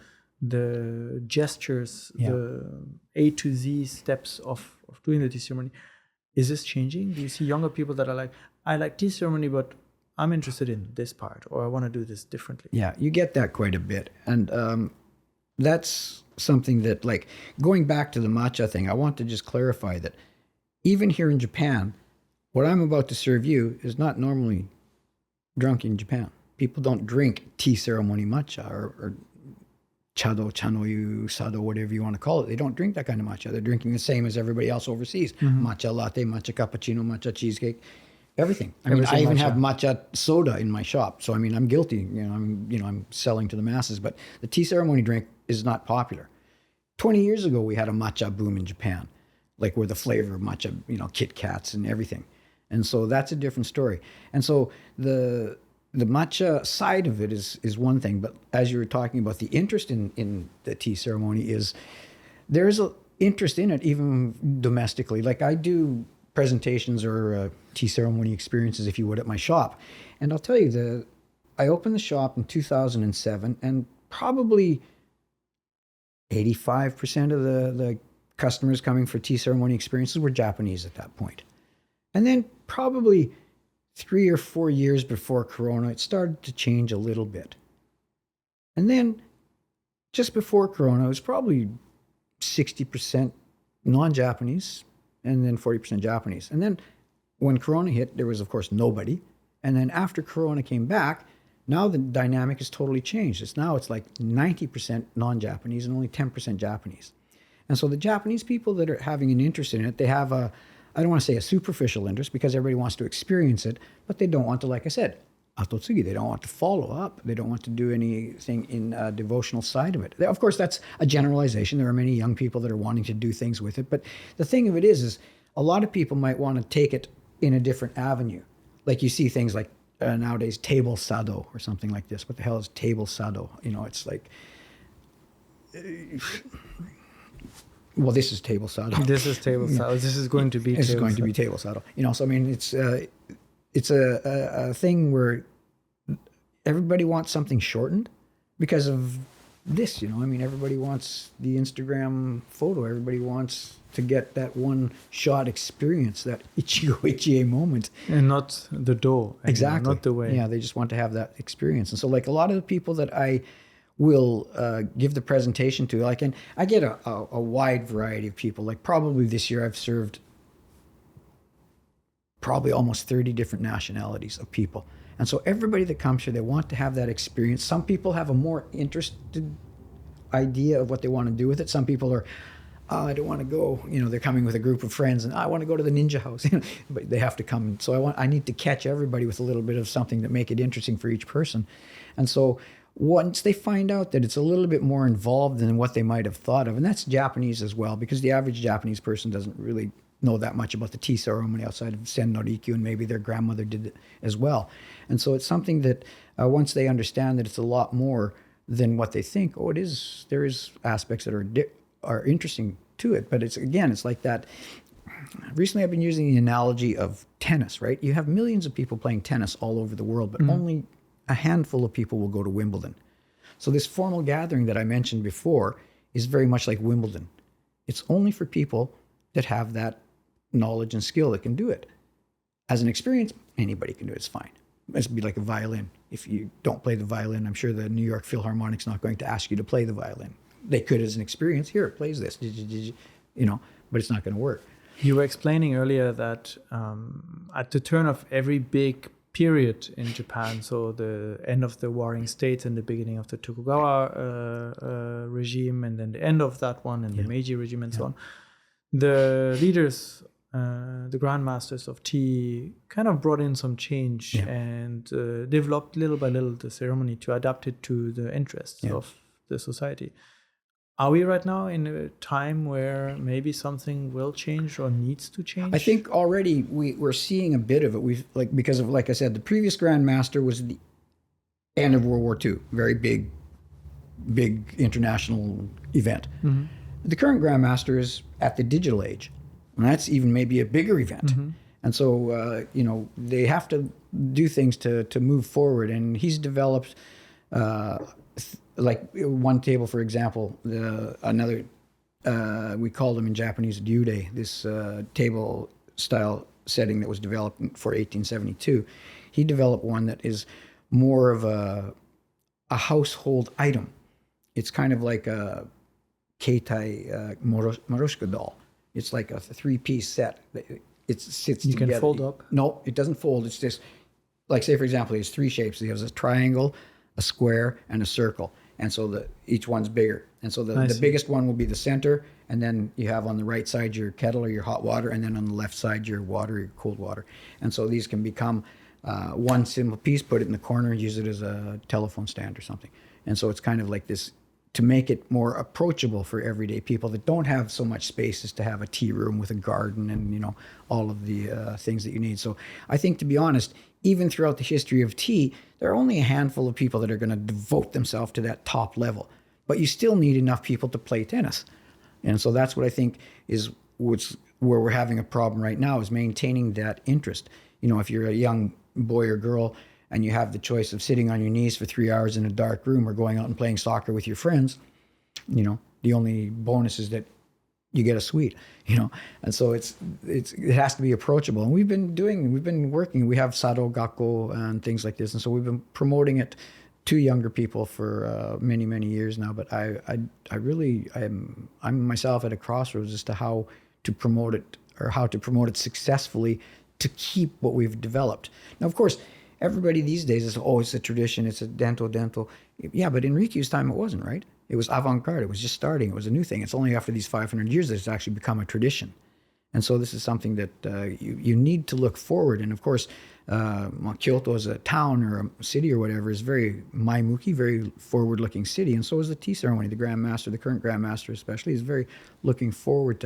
gestures, the A to Z steps of doing the tea ceremony. Is this changing? Do you see younger people that are like, I like tea ceremony, but I'm interested in this part, or I want to do this differently?
Yeah, you get that quite a bit. And that's something that, like, going back to the matcha thing, I want to just clarify that even here in Japan, what I'm about to serve you is not normally drunk in Japan. People don't drink tea ceremony matcha or chado, chanoyu, sado, whatever you want to call it. They don't drink that kind of matcha. They're drinking the same as everybody else overseas. Matcha latte, matcha cappuccino, matcha cheesecake, everything. I mean, I even have matcha soda in my shop. So I mean, I'm guilty. I'm selling to the masses. But the tea ceremony drink is not popular. 20 years ago, we had a matcha boom in Japan, like where the flavor of matcha, Kit Kats and everything. And so that's a different story. And so the matcha side of it is one thing, but as you were talking about, the interest in the tea ceremony there's an interest in it even domestically. Like I do presentations or tea ceremony experiences, if you would, at my shop. And I'll tell you, I opened the shop in 2007, and probably 85% of the customers coming for tea ceremony experiences were Japanese at that point. And then probably 3 or 4 years before Corona, it started to change a little bit. And then just before Corona, it was probably 60% non-Japanese and then 40% Japanese. And then when Corona hit, there was, of course, nobody. And then after Corona came back, now the dynamic has totally changed. It's like 90% non-Japanese and only 10% Japanese. And so the Japanese people that are having an interest in it, they have I don't want to say a superficial interest because everybody wants to experience it, but they don't want to, like I said, atotsugi. They don't want to follow up. They don't want to do anything in a devotional side of it. Of course, that's a generalization. There are many young people that are wanting to do things with it. But the thing of it is a lot of people might want to take it in a different avenue. Like you see things like nowadays table sado or something like this. What the hell is table sado? It's like... well, this is table sado.
This is table sado. This is going to be
This is going to be table sado. So I mean, it's a thing where everybody wants something shortened because of this, I mean, everybody wants the Instagram photo. Everybody wants to get that one shot experience, that ichigo moment.
And not the door.
Exactly.
Not the way.
Yeah, they just want to have that experience. And so like a lot of the people that I will give the presentation to, and I get a wide variety of people. Like probably this year I've served probably almost 30 different nationalities of people. And so everybody that comes here, they want to have that experience. Some people have a more interested idea of what they want to do with it. Some people are, I don't want to go, they're coming with a group of friends and I want to go to the ninja house, but they have to come. So I need to catch everybody with a little bit of something that make it interesting for each person. And so once they find out that it's a little bit more involved than what they might have thought of, and that's Japanese as well, because the average Japanese person doesn't really know that much about the tea ceremony outside of Sen no Rikyu, and maybe their grandmother did it as well. And so it's something that once they understand that it's a lot more than what they think, there is aspects that are interesting to it. But it's like that. Recently I've been using the analogy of tennis, right? You have millions of people playing tennis all over the world, but only a handful of people will go to Wimbledon. So this formal gathering that I mentioned before is very much like Wimbledon. It's only for people that have that knowledge and skill that can do it. As an experience, anybody can do it. It's fine. It's be like a violin. If you don't play the violin, I'm sure the New York Philharmonic's not going to ask you to play the violin. They could as an experience. Here, it plays this. But it's not going to work.
You were explaining earlier that at the turn of every big period in Japan, so the end of the Warring States and the beginning of the Tokugawa regime, and then the end of that one and the Meiji regime and so on, the leaders, the grandmasters of tea kind of brought in some change and developed little by little the ceremony to adapt it to the interests of the society. Are we right now in a time where maybe something will change or needs to change?
I think already we're seeing a bit of it. Because of, like I said, the previous Grand Master was the end of World War II, very big international event. Mm-hmm. The current Grand Master is at the digital age, and that's even maybe a bigger event. Mm-hmm. And so, they have to do things to move forward. And he's developed, like one table, for example, another, we call them in Japanese ryude, this table style setting that was developed for 1872. He developed one that is more of a household item. It's kind of like a keitai marushka doll. It's like a 3-piece set. It sits together.
You can fold up?
No, it doesn't fold. It's just, like say, for example, he has 3 shapes. He has a triangle, a square, and a circle. And so each one's bigger. And so the biggest one will be the center. And then you have on the right side your kettle or your hot water. And then on the left side, your water, your cold water. And so these can become one simple piece, put it in the corner, use it as a telephone stand or something. And so it's kind of like this, to make it more approachable for everyday people that don't have so much spaces to have a tea room with a garden and, all of the things that you need. So I think, to be honest, even throughout the history of tea, there are only a handful of people that are going to devote themselves to that top level. But you still need enough people to play tennis. And so that's what I think is where we're having a problem right now, is maintaining that interest. If you're a young boy or girl and you have the choice of sitting on your knees for 3 hours in a dark room or going out and playing soccer with your friends, the only bonus is that you get a sweet, and so it has to be approachable. And we've been working. We have Sado Gakko and things like this, and so we've been promoting it to younger people for many years now. But I'm myself at a crossroads as to how to promote it, or how to promote it successfully to keep what we've developed. Now, of course, everybody these days is, oh, it's a tradition, it's a dental. Yeah, but in Rikyu's time, it wasn't, right? It was avant-garde. It was just starting. It was a new thing. It's only after these 500 years that it's actually become a tradition. And so this is something that you need to look forward. And of course, Kyoto as a town or a city or whatever is very maimuki, very forward-looking city. And so is the tea ceremony. The Grandmaster, the current Grandmaster especially, is very looking forward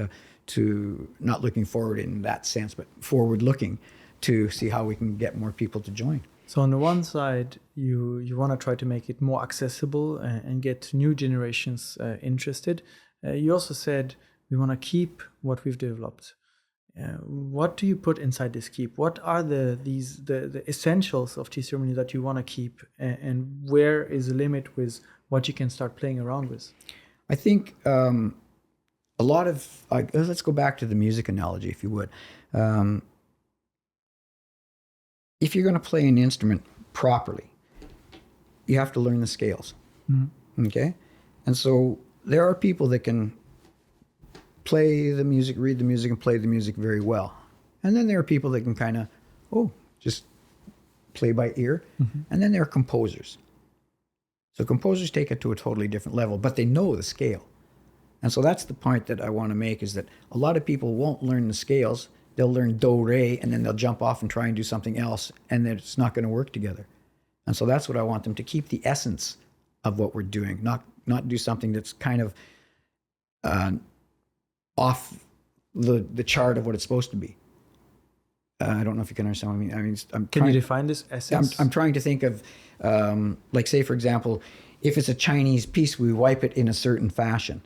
to not looking forward in that sense, but forward-looking to see how we can get more people to join.
So on the one side, you want to try to make it more accessible and get new generations interested. You also said we want to keep what we've developed. What do you put inside this keep? What are the essentials of tea ceremony that you want to keep, and where is the limit with what you can start playing around with?
I think a lot of, let's go back to the music analogy, if you would. If you're going to play an instrument properly, you have to learn the scales. Mm-hmm. Okay? And so there are people that can play the music, read the music, and play the music very well. And then there are people that can kind of, just play by ear. Mm-hmm. And then there are composers. So composers take it to a totally different level, but they know the scale. And so that's the point that I want to make, is that a lot of people won't learn the scales. They'll learn do, re, and then they'll jump off and try and do something else, and then it's not going to work together. And so that's what I want them to keep, the essence of what we're doing, not do something that's kind of off the chart of what it's supposed to be. I don't know if you can understand what I mean.
Can you define this essence?
I'm trying to think of, like, say, for example, if it's a Chinese piece, we wipe it in a certain fashion.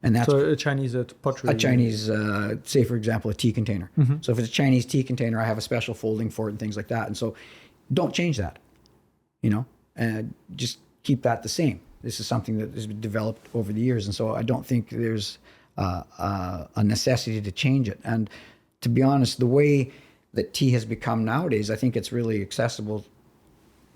And that's
so a Chinese pottery.
A Chinese, say, for example, a tea container. Mm-hmm. So if it's a Chinese tea container, I have a special folding for it and things like that. And so don't change that, and just keep that the same. This is something that has been developed over the years. And so I don't think there's a necessity to change it. And to be honest, the way that tea has become nowadays, I think it's really accessible.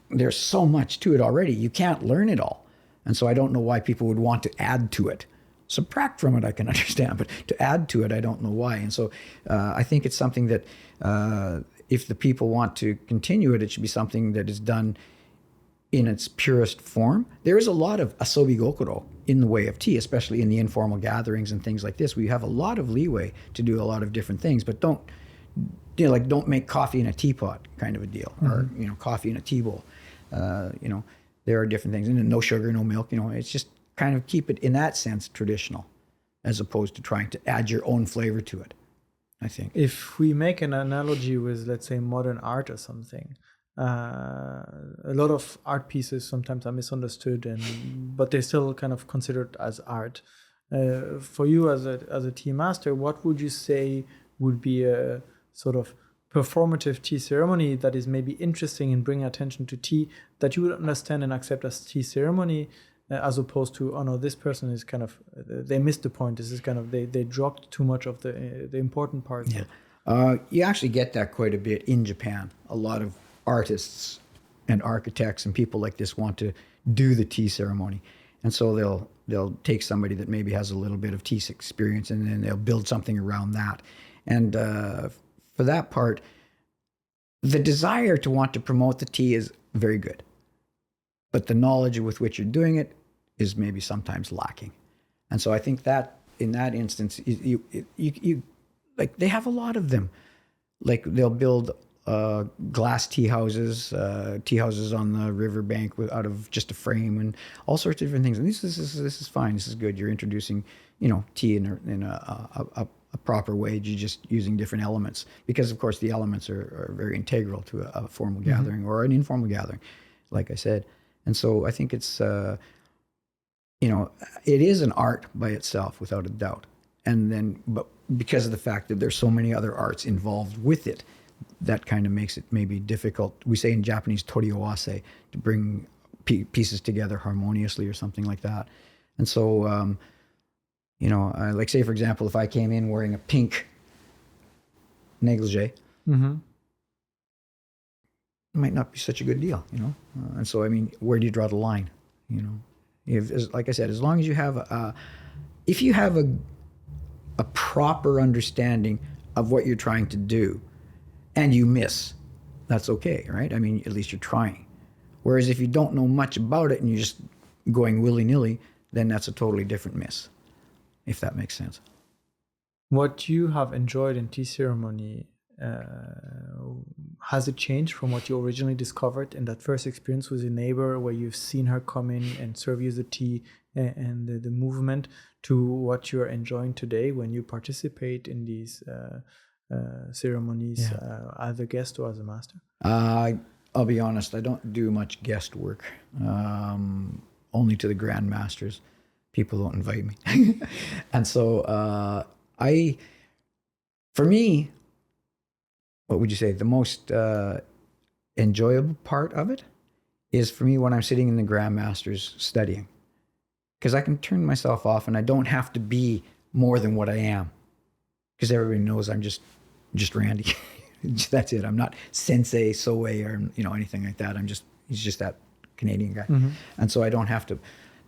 There's so much to it already. You can't learn it all. And so I don't know why people would want to add to it. Subtract from it, I can understand, but to add to it, I don't know why. And so I think it's something that if the people want to continue it, it should be something that is done in its purest form. There is a lot of asobi gokoro in the way of tea, especially in the informal gatherings and things like this. We have a lot of leeway to do a lot of different things, but don't make coffee in a teapot kind of a deal, mm-hmm. or coffee in a tea bowl. There are different things, and no sugar, no milk. It's just kind of keep it in that sense traditional, as opposed to trying to add your own flavor to it, I think.
If we make an analogy with, let's say, modern art or something, a lot of art pieces sometimes are misunderstood, but they're still kind of considered as art. For you as a tea master, what would you say would be a sort of performative tea ceremony that is maybe interesting in bringing attention to tea, that you would understand and accept as tea ceremony, as opposed to, oh no, this person is kind of, they missed the point. This is kind of, they dropped too much of the important parts.
Yeah. You actually get that quite a bit in Japan. A lot of artists and architects and people like this want to do the tea ceremony. And so they'll take somebody that maybe has a little bit of tea experience, and then they'll build something around that. And for that part, the desire to want to promote the tea is very good. But the knowledge with which you're doing it is maybe sometimes lacking. And so I think that in that instance, you like, they have a lot of them. Like, they'll build glass tea houses on the riverbank out of just a frame and all sorts of different things. And this is fine. This is good. You're introducing, tea in a proper way. You're just using different elements, because of course the elements are very integral to a formal mm-hmm. gathering or an informal gathering, like I said. And so I think it's, it is an art by itself, without a doubt. But because of the fact that there's so many other arts involved with it, that kind of makes it maybe difficult. We say in Japanese, toriowase, to bring pieces together harmoniously or something like that. And so You know, like say, for example, if I came in wearing a pink negligee,
Mm-hmm.
it might not be such a good deal, you know? And so, I mean, where do you draw the line? You know, like I said, as long as you have if you have a proper understanding of what you're trying to do and you miss, that's okay, right? I mean, at least you're trying. Whereas if you don't know much about it and you're just going willy-nilly, then that's a totally different miss, if that makes sense.
What you have enjoyed in tea ceremony, has it changed from what you originally discovered in that first experience with your neighbor, where you've seen her come in and serve you the tea and the movement, to what you're enjoying today when you participate in these ceremonies as a guest or as a master?
I'll be honest, I don't do much guest work, only to the Grand Masters. People don't invite me. And so for me, what would you say, the most enjoyable part of it is for me when I'm sitting in the Grand Masters studying. Because I can turn myself off and I don't have to be more than what I am. Because everybody knows I'm just Randy. That's it. I'm not Sensei, Soei, or anything like that. He's just that Canadian guy. Mm-hmm. And so I don't have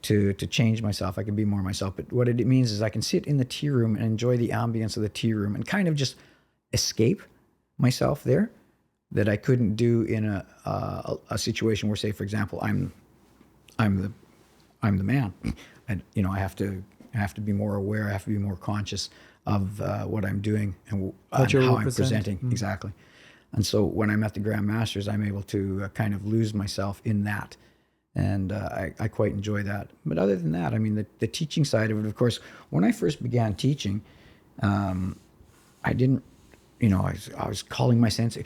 to change myself. I can be more myself. But what it means is I can sit in the tea room and enjoy the ambience of the tea room and kind of just escape myself there, that I couldn't do in a situation where, say, for example, I'm the man. I have to be more aware. I have to be more conscious of what I'm doing and how I'm presenting. Mm-hmm. Exactly. And so when I'm at the Grand Masters, I'm able to kind of lose myself in that. And I quite enjoy that. But other than that, I mean, the teaching side of it, of course, when I first began teaching, I didn't, I was calling my sensei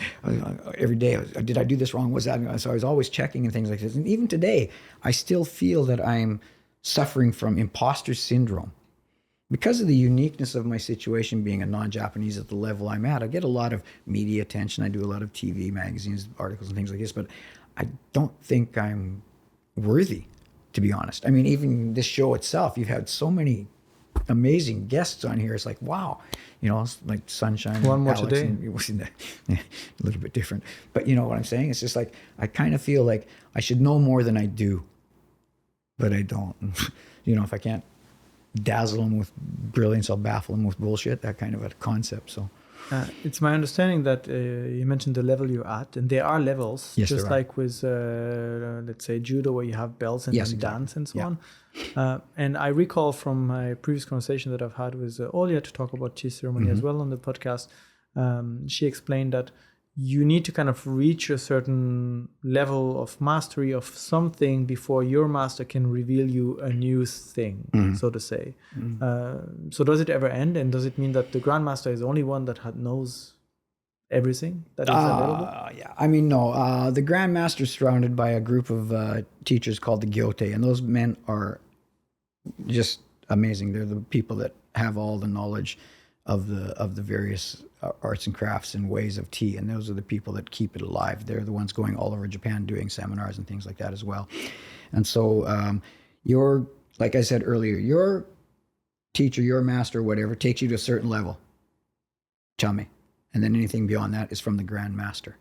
every day. Did I do this wrong? Was that? So I was always checking and things like this. And even today, I still feel that I'm suffering from imposter syndrome. Because of the uniqueness of my situation being a non-Japanese at the level I'm at, I get a lot of media attention. I do a lot of TV, magazines, articles, and things like this. But I don't think I'm worthy, to be honest. I mean, even this show itself, you've had so many amazing guests on here. It's like, wow, it's like Sunshine.
One more
Alex
today.
A little bit different. But you know what I'm saying? It's just like, I kind of feel like I should know more than I do, but I don't. If I can't dazzle them with brilliance, I'll baffle them with bullshit, that kind of a concept. So
it's my understanding that you mentioned the level you're at, and there are levels,
yes,
just like with, let's say, judo, where you have belts and
yes,
then
exactly.
dance and so on. And I recall from my previous conversation that I've had with Olia to talk about tea ceremony as well on the podcast, she explained that you need to kind of reach a certain level of mastery of something before your master can reveal you a new thing, so to say. So does it ever end? And does it mean that the Grandmaster is the only one that knows everything that is available?
Yeah. I mean, no. The Grandmaster is surrounded by a group of teachers called the Gyote, and those men are just amazing. They're the people that have all the knowledge of the various arts and crafts and ways of tea, and those are the people that keep it alive. They're the ones going all over Japan doing seminars and things like that as well. And so like I said earlier, your teacher, your master, whatever, takes you to a certain level, chame, and then anything beyond that is from the Grand Master.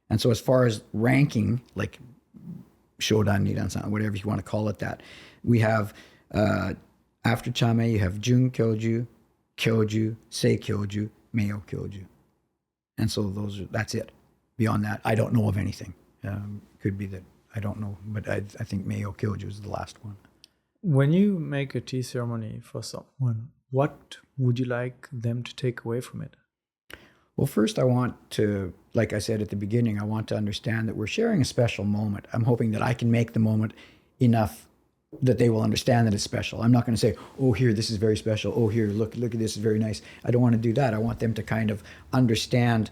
And so as far as ranking, like Shodan, Nidan-san, whatever you want to call it, that we have after chame, you have Jun Kyoju, Kyoju, Sei Kyoju, Meo Kyoju. And so that's it. Beyond that, I don't know of anything. Could be that I don't know, but I think Meo Kyoju is the last one.
When you make a tea ceremony for someone, what would you like them to take away from it?
Well, first I want to, like I said at the beginning, I want to understand that we're sharing a special moment. I'm hoping that I can make the moment enough that they will understand that it's special. I'm not going to say, oh, here, this is very special. Oh, here, look at this, is very nice. I don't want to do that. I want them to kind of understand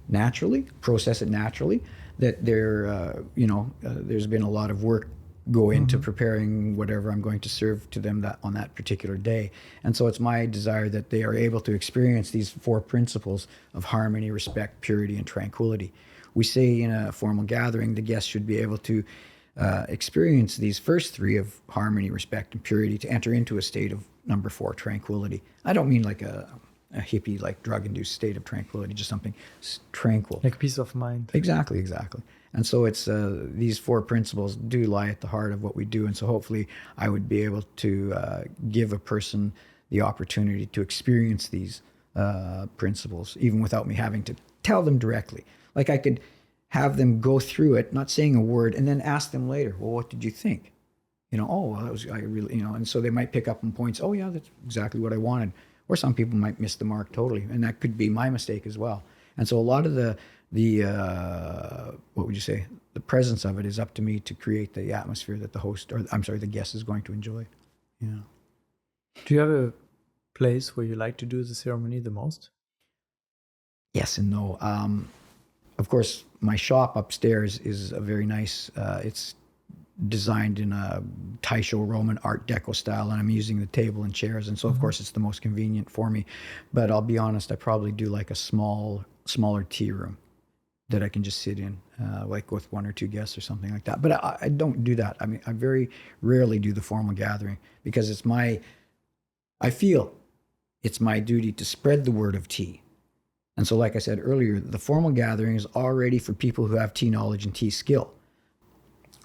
naturally, process it naturally, that there's been a lot of work go into preparing whatever I'm going to serve to them on that particular day. And so it's my desire that they are able to experience these 4 principles of harmony, respect, purity, and tranquility. We say in a formal gathering, the guests should be able to experience these first 3 of harmony, respect, and purity to enter into a state of number 4, tranquility. I don't mean like a hippie, like drug-induced state of tranquility, just something tranquil.
Like peace of mind.
Exactly. And so it's these 4 principles do lie at the heart of what we do. And so hopefully I would be able to give a person the opportunity to experience these principles, even without me having to tell them directly. Like I could have them go through it, not saying a word, and then ask them later, well, what did you think? Oh, well, that was, I really, and so they might pick up on points. Oh yeah, that's exactly what I wanted. Or some people might miss the mark totally. And that could be my mistake as well. And so a lot of the what would you say? The presence of it is up to me to create the atmosphere that the guest is going to enjoy. Yeah.
Do you have a place where you like to do the ceremony the most?
Yes and no. Of course, my shop upstairs is a very nice, it's designed in a Taisho Roman Art Deco style, and I'm using the table and chairs. And so, of course, it's the most convenient for me. But I'll be honest, I probably do like a smaller tea room that I can just sit in, like with 1 or 2 guests or something like that. But I don't do that. I mean, I very rarely do the formal gathering because I feel it's my duty to spread the word of tea. And so, like I said earlier, the formal gathering is already for people who have tea knowledge and tea skill.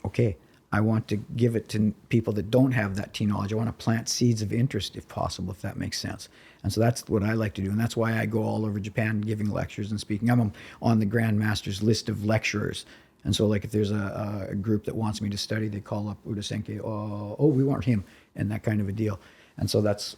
Okay, I want to give it to people that don't have that tea knowledge. I want to plant seeds of interest, if possible, if that makes sense. And so that's what I like to do. And that's why I go all over Japan giving lectures and speaking. I'm on the Grand Master's list of lecturers. And so, like, if there's a group that wants me to study, they call up Urasenke, oh, we want him, and that kind of a deal. And so that's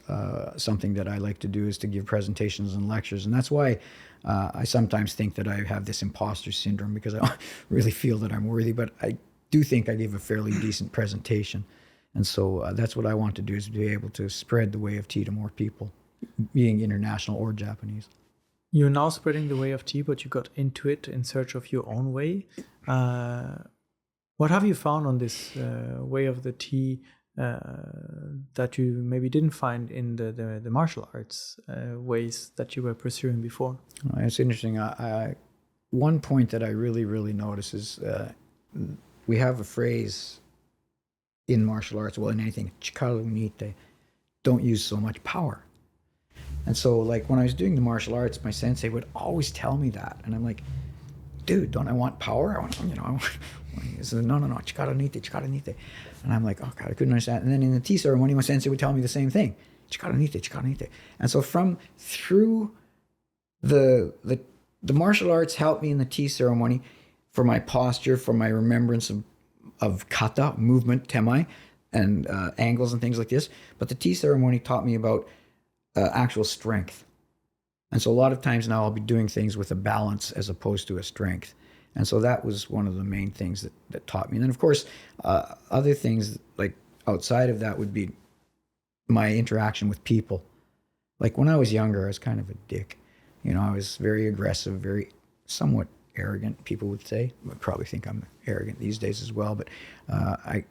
something that I like to do, is to give presentations and lectures. And that's why I sometimes think that I have this imposter syndrome, because I don't really feel that I'm worthy, but I do think I gave a fairly decent presentation. And so that's what I want to do, is be able to spread the way of tea to more people, being international or Japanese.
You're now spreading the way of tea, but you got into it in search of your own way. What have you found on this way of the tea that you maybe didn't find in the martial arts ways that you were pursuing before?
It's interesting. One point that I really, really notice is we have a phrase in martial arts, well, in anything, chikara unite, don't use so much power. And so, like, when I was doing the martial arts, my sensei would always tell me that. And I'm like, dude, don't I want power? He said, no, chikara unite. And I'm like, oh God, I couldn't understand. And then in the tea ceremony, my sensei would tell me the same thing, chikara unite. And so through the martial arts helped me in the tea ceremony for my posture, for my remembrance of kata, movement, temai, and angles and things like this. But the tea ceremony taught me about actual strength. And so a lot of times now I'll be doing things with a balance as opposed to a strength. And so that was one of the main things that taught me. And then, of course, other things like outside of that would be my interaction with people. Like when I was younger, I was kind of a dick. I was very aggressive, very somewhat arrogant, people would say. I probably think I'm arrogant these days as well. But I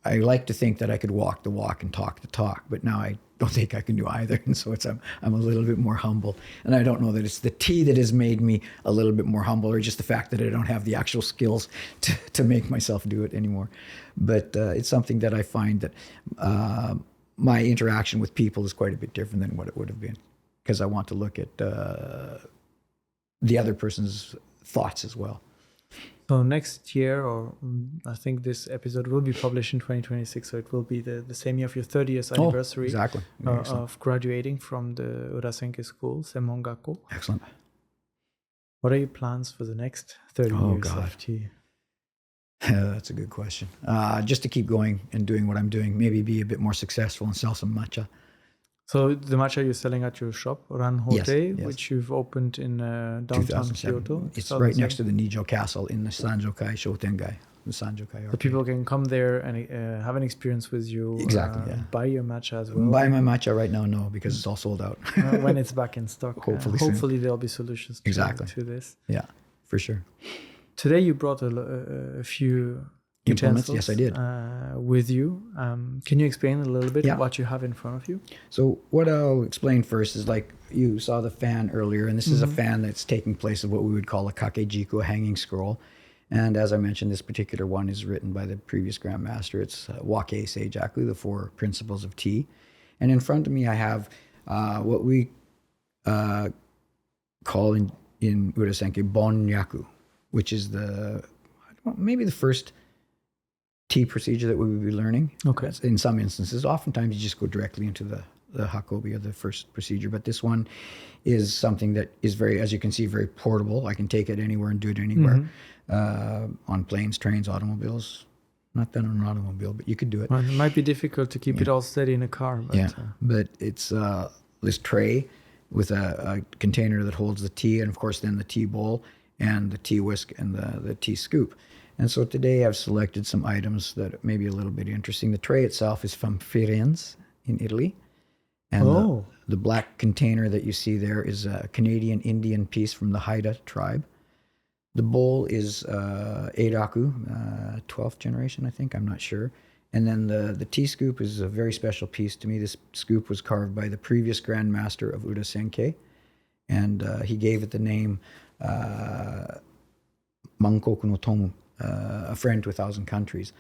like to think that I could walk the walk and talk the talk. But now I don't think I can do either. And so I'm a little bit more humble. And I don't know that it's the tea that has made me a little bit more humble, or just the fact that I don't have the actual skills to make myself do it anymore. But it's something that I find that my interaction with people is quite a bit different than what it would have been, because I want to look at the other person's thoughts as well.
So next year, or I think this episode will be published in 2026, so it will be the same year of your 30th anniversary
exactly.
Of graduating from the Urasenke school, Semmongakko.
Excellent.
What are your plans for the next 30 years of tea?
That's a good question. Just to keep going and doing what I'm doing, maybe be a bit more successful and sell some matcha.
So the matcha you're selling at your shop, Ranhote,
yes.
which you've opened in downtown Kyoto.
It's right next to the Nijo Castle in the Sanjokai Shotengai, the Sanjokai Arcade.
So people can come there and have an experience with you.
Exactly, yeah.
Buy your matcha as well.
Buy my matcha right now, no, because it's all sold out.
When it's back in stock. Hopefully there'll be solutions to this.
Yeah, for sure.
Today you brought a few
implements. Yes, I did.
With you. Can you explain a little bit what you have in front of you?
So what I'll explain first is, like, you saw the fan earlier, and this is a fan that's taking place of what we would call a kakejiku, a hanging scroll. And as I mentioned, this particular one is written by the previous Grand Master. It's Wake Seijaku, the 4 principles of tea. And in front of me, I have what we call in Urasenke bonnyaku, which is maybe the first tea procedure that we would be learning.
Okay.
In some instances, oftentimes you just go directly into the hakobi, or the first procedure. But this one is something that is very, as you can see, very portable. I can take it anywhere and do it anywhere, on planes, trains, automobiles. Not that on an automobile, but you could do it.
Well, it might be difficult to keep it all steady in a car. But,
but it's this tray with a container that holds the tea, and of course then the tea bowl and the tea whisk and the tea scoop. And so today I've selected some items that may be a little bit interesting. The tray itself is from Firenze in Italy. And the black container that you see there is a Canadian Indian piece from the Haida tribe. The bowl is Eidaku, 12th generation, I think. I'm not sure. And then the tea scoop is a very special piece to me. This scoop was carved by the previous Grand Master of Urasenke, and he gave it the name Mankoku no Tomu, a friend to 1,000 countries.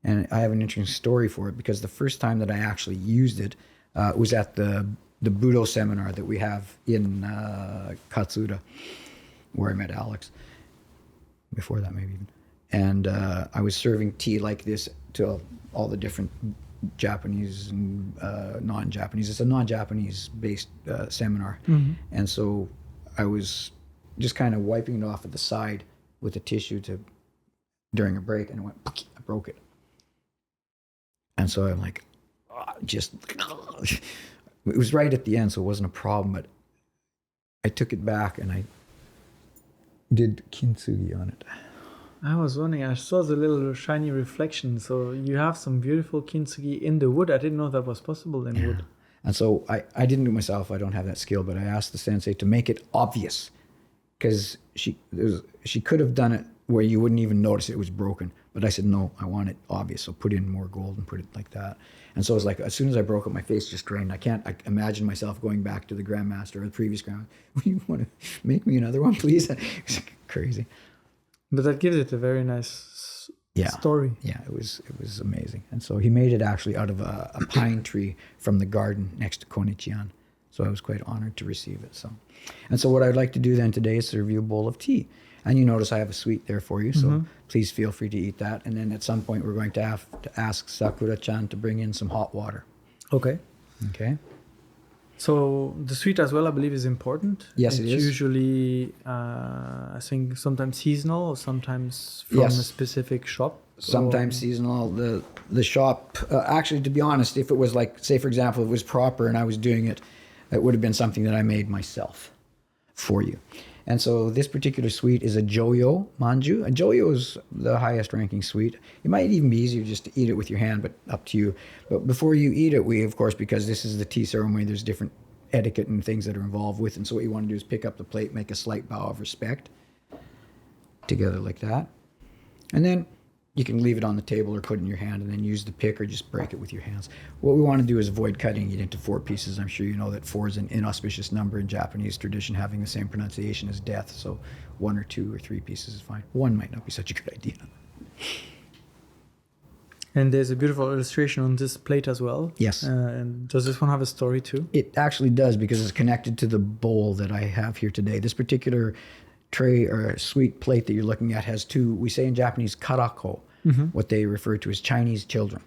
And I have an interesting story for it, because the first time that I actually used it was at the Budo seminar that we have in Katsuda, where I met Alex. Before that, maybe even. And I was serving tea like this to all the different Japanese and non-Japanese. It's a non-Japanese based seminar. And so I was just kind of wiping it off at the side with a tissue during a break, and it went, I broke it. And so I'm like, it was right at the end, so it wasn't a problem, but I took it back and I did kintsugi on it.
I was wondering, I saw the little shiny reflection. So you have some beautiful kintsugi in the wood. I didn't know that was possible in wood.
And so I didn't do it myself. I don't have that skill, but I asked the sensei to make it obvious, because she could have done it where you wouldn't even notice it was broken. But I said, no, I want it obvious. So put in more gold and put it like that. And so it was like, as soon as I broke it, my face just drained. I imagine myself going back to the Grandmaster or the previous Grandmaster. You want to make me another one, please? It's crazy.
But that gives it a very nice story.
Yeah, it was amazing. And so he made it actually out of a pine tree from the garden next to Konichian. So I was quite honored to receive it. So what I'd like to do then today is serve you a bowl of tea. And you notice I have a sweet there for you, so please feel free to eat that. And then at some point we're going to have to ask Sakura-chan to bring in some hot water.
Okay.
Okay.
So the sweet as well, I believe, is important.
Yes, it is.
It's usually, I think, sometimes seasonal or sometimes from a specific shop.
Sometimes seasonal. The shop, actually, to be honest, if it was like, say, for example, if it was proper and I was doing it, it would have been something that I made myself for you. And so this particular sweet is a Joyo manju. A Joyo is the highest ranking sweet. It might even be easier just to eat it with your hand, but up to you. But before you eat it, we, of course, because this is the tea ceremony, there's different etiquette and things that are involved with. And so what you want to do is pick up the plate, make a slight bow of respect together like that. And then you can leave it on the table or put it in your hand and then use the pick or just break it with your hands. What we want to do is avoid cutting it into 4 pieces. I'm sure you know that 4 is an inauspicious number in Japanese tradition, having the same pronunciation as death. So 1 or 2 or 3 pieces is fine. 1 might not be such a good idea.
And there's a beautiful illustration on this plate as well.
Yes.
And does this one have a story too?
It actually does, because it's connected to the bowl that I have here today. This particular tray or sweet plate that you're looking at has 2, we say in Japanese, karako, what they refer to as Chinese children.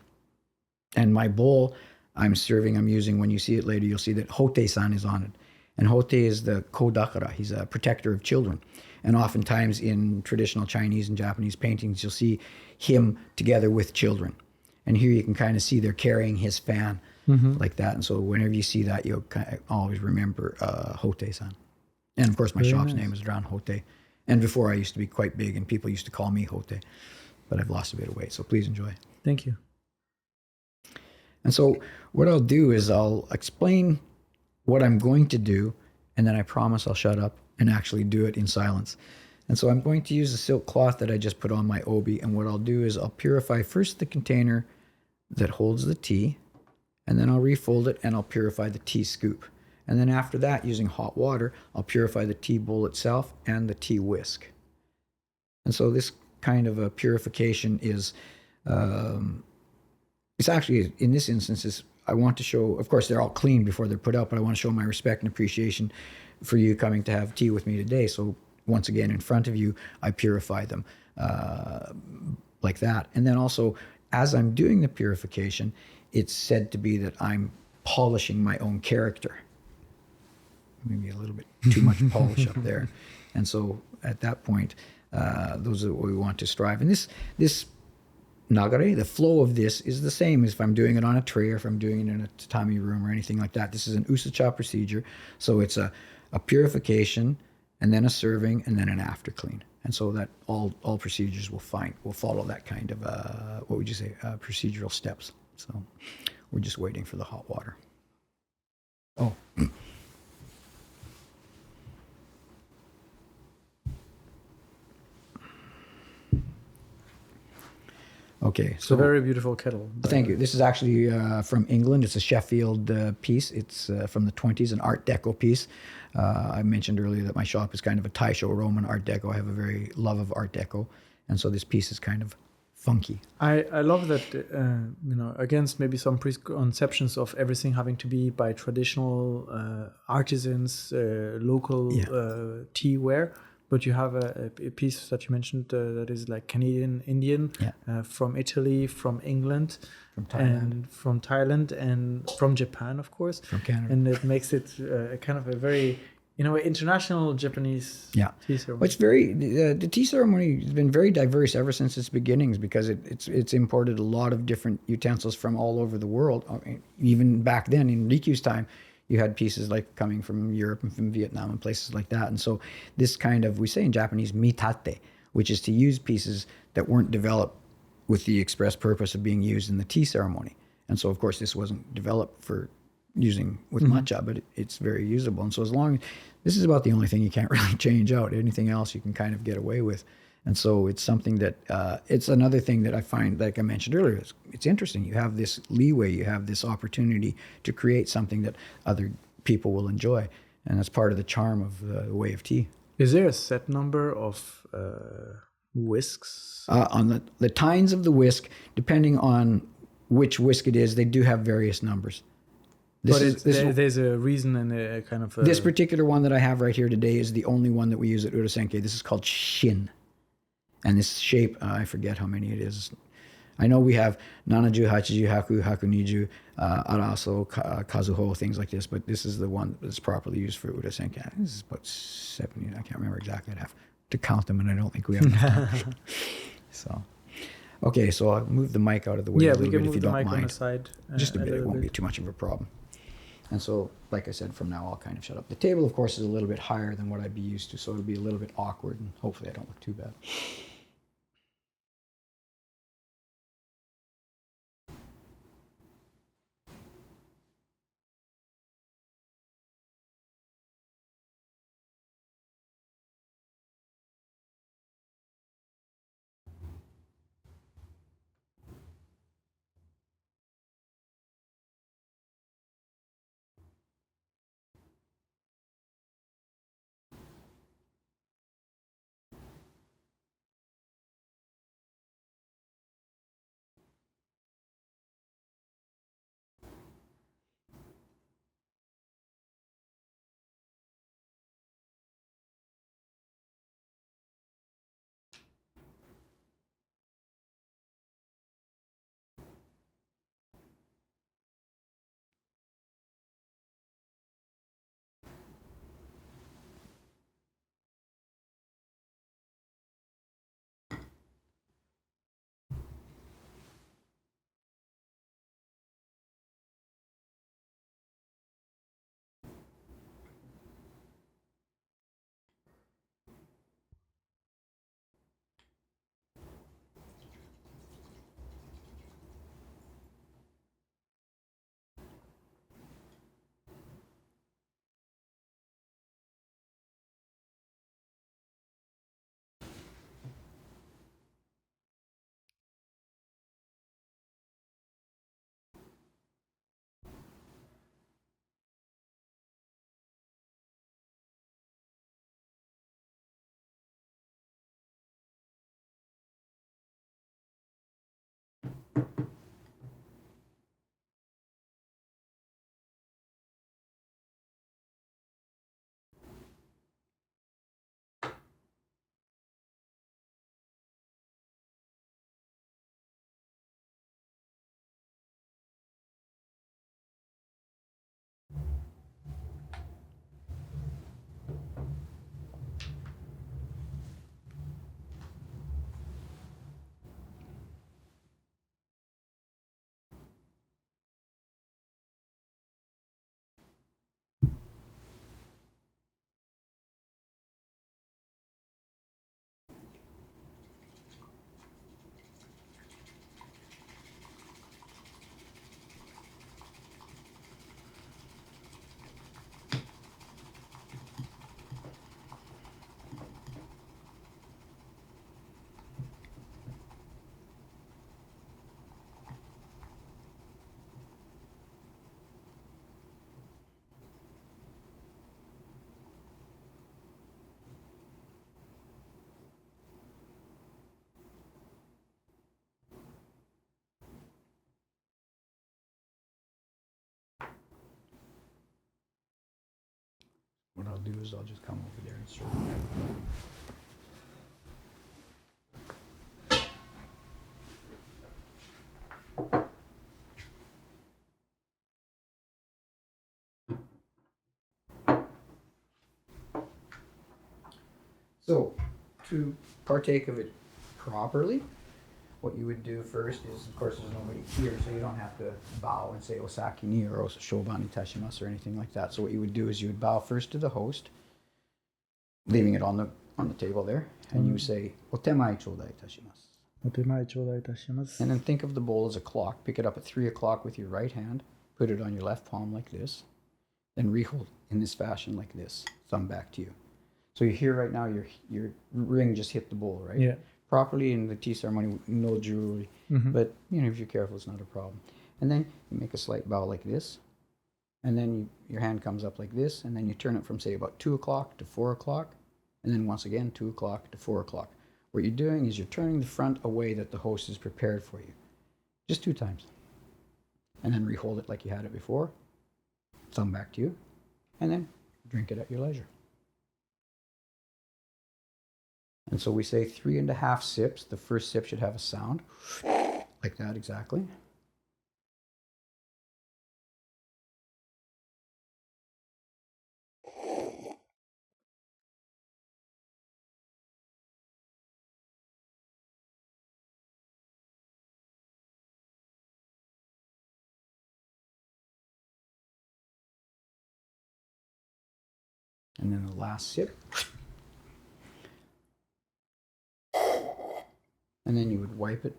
And my bowl I'm using, when you see it later, you'll see that Hote-san is on it. And Hote is the kodakara. He's a protector of children. And oftentimes in traditional Chinese and Japanese paintings, you'll see him together with children. And here you can kind of see they're carrying his fan like that. And so whenever you see that, you'll kind of always remember Hote-san. And of course, my shop's name is Ran Hote. And before I used to be quite big and people used to call me Hote. But I've lost a bit of weight, so please enjoy.
Thank you.
And so what I'll do is I'll explain what I'm going to do, and then I promise I'll shut up and actually do it in silence. And so I'm going to use the silk cloth that I just put on my obi, and what I'll do is I'll purify first the container that holds the tea, and then I'll refold it and I'll purify the tea scoop. And then after that, using hot water, I'll purify the tea bowl itself and the tea whisk. And so this kind of a purification is, it's actually, in this instance, is I want to show, of course, they're all clean before they're put out, but I want to show my respect and appreciation for you coming to have tea with me today. So once again, in front of you, I purify them like that. And then also, as I'm doing the purification, it's said to be that I'm polishing my own character. Maybe a little bit too much polish up there. And so at that point, those are what we want to strive. And this nagare, the flow of this is the same as if I'm doing it on a tray or if I'm doing it in a tatami room or anything like that. This is an usacha procedure. So it's a purification and then a serving and then an after clean. And so that all procedures will follow that kind of, what would you say, procedural steps. So we're just waiting for the hot water. Oh. Okay,
It's a very beautiful kettle.
Thank you. This is actually from England. It's a Sheffield piece. It's from the 20s, an Art Deco piece. I mentioned earlier that my shop is kind of a Taisho Roman Art Deco. I have a very love of Art Deco, and so this piece is kind of funky.
I love that, against maybe some preconceptions of everything having to be by traditional artisans, local teaware. But you have a piece that you mentioned that is like Canadian Indian, from Italy, from England, from Thailand, and from Japan, of course.
From Canada.
And it makes it kind of a very, international Japanese tea ceremony.
Well, it's very, the tea ceremony has been very diverse ever since its beginnings because it's imported a lot of different utensils from all over the world. I mean, even back then in Rikyu's time, you had pieces like coming from Europe and from Vietnam and places like that. And so this kind of, we say in Japanese, mitate, which is to use pieces that weren't developed with the express purpose of being used in the tea ceremony. And so, of course, this wasn't developed for using with matcha, but it's very usable. And so this is about the only thing you can't really change out. Anything else you can kind of get away with. And so it's something that, it's another thing that I find, like I mentioned earlier, it's interesting. You have this leeway, you have this opportunity to create something that other people will enjoy. And that's part of the charm of the way of tea.
Is there a set number of whisks?
On the tines of the whisk, depending on which whisk it is, they do have various numbers.
There's a reason and a kind of...
This particular one that I have right here today is the only one that we use at Urasenke. This is called Shin. And this shape, I forget how many it is. I know we have Nanaju, Hachiju, Haku, Hakuniju, Araso, Kazuho, things like this, but this is the one that's properly used for Urasenke. This is about 70, I can't remember exactly. I'd have to count them, and I don't think we have enough time. So, okay, so I'll move the mic out of the way a little bit if you don't mind.
On the side,
just a bit, it won't be too much of a problem. And so, like I said, from now I'll kind of shut up. The table, of course, is a little bit higher than what I'd be used to, so it'll be a little bit awkward, and hopefully I don't look too bad. do is I'll just come over there and serve. So, to partake of it properly, what you would do first is, of course, there's nobody here, so you don't have to bow and say Osaki ni or Shobani tashimasu or anything like that. So what you would do is you would bow first to the host, leaving it on the table there, and you say Otemai chodai itashimasu.
お手前頂戴いたします。
And then think of the bowl as a clock. Pick it up at 3 o'clock with your right hand, put it on your left palm like this, then rehold in this fashion like this, thumb back to you. So you hear right now your ring just hit the bowl, right?
Yeah.
Properly in the tea ceremony, no jewelry, but if you're careful, it's not a problem. And then you make a slight bow like this, and then your hand comes up like this, and then you turn it from say about 2 o'clock to 4 o'clock, and then once again 2 o'clock to 4 o'clock. What you're doing is you're turning the front away that the host has prepared for you, just 2 times, and then rehold it like you had it before, thumb back to you, and then drink it at your leisure. And so we say 3.5 sips. The first sip should have a sound like that exactly. And then the last sip. And then you would wipe it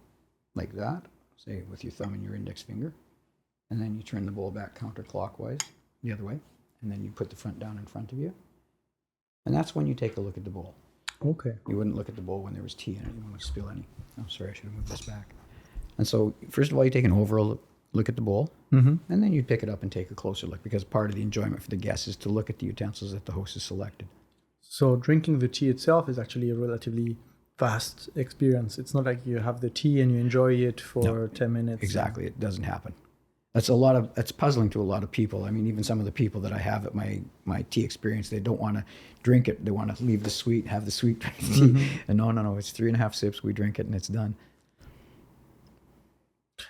like that, say with your thumb and your index finger. And then you turn the bowl back counterclockwise, the other way. And then you put the front down in front of you. And that's when you take a look at the bowl.
Okay.
You wouldn't look at the bowl when there was tea in it. You wouldn't spill any. Oh, sorry, I should have moved this back. And so, first of all, you take an overall look at the bowl. And then you pick it up and take a closer look, because part of the enjoyment for the guests is to look at the utensils that the host has selected.
So drinking the tea itself is actually a relatively fast experience. It's not like you have the tea and you enjoy it for 10 minutes.
Exactly. It doesn't happen. That's puzzling to a lot of people. I mean, even some of the people that I have at my tea experience, they don't want to drink it. They want to leave the sweet, have the sweet tea. And no, it's 3.5 sips. We drink it and it's done.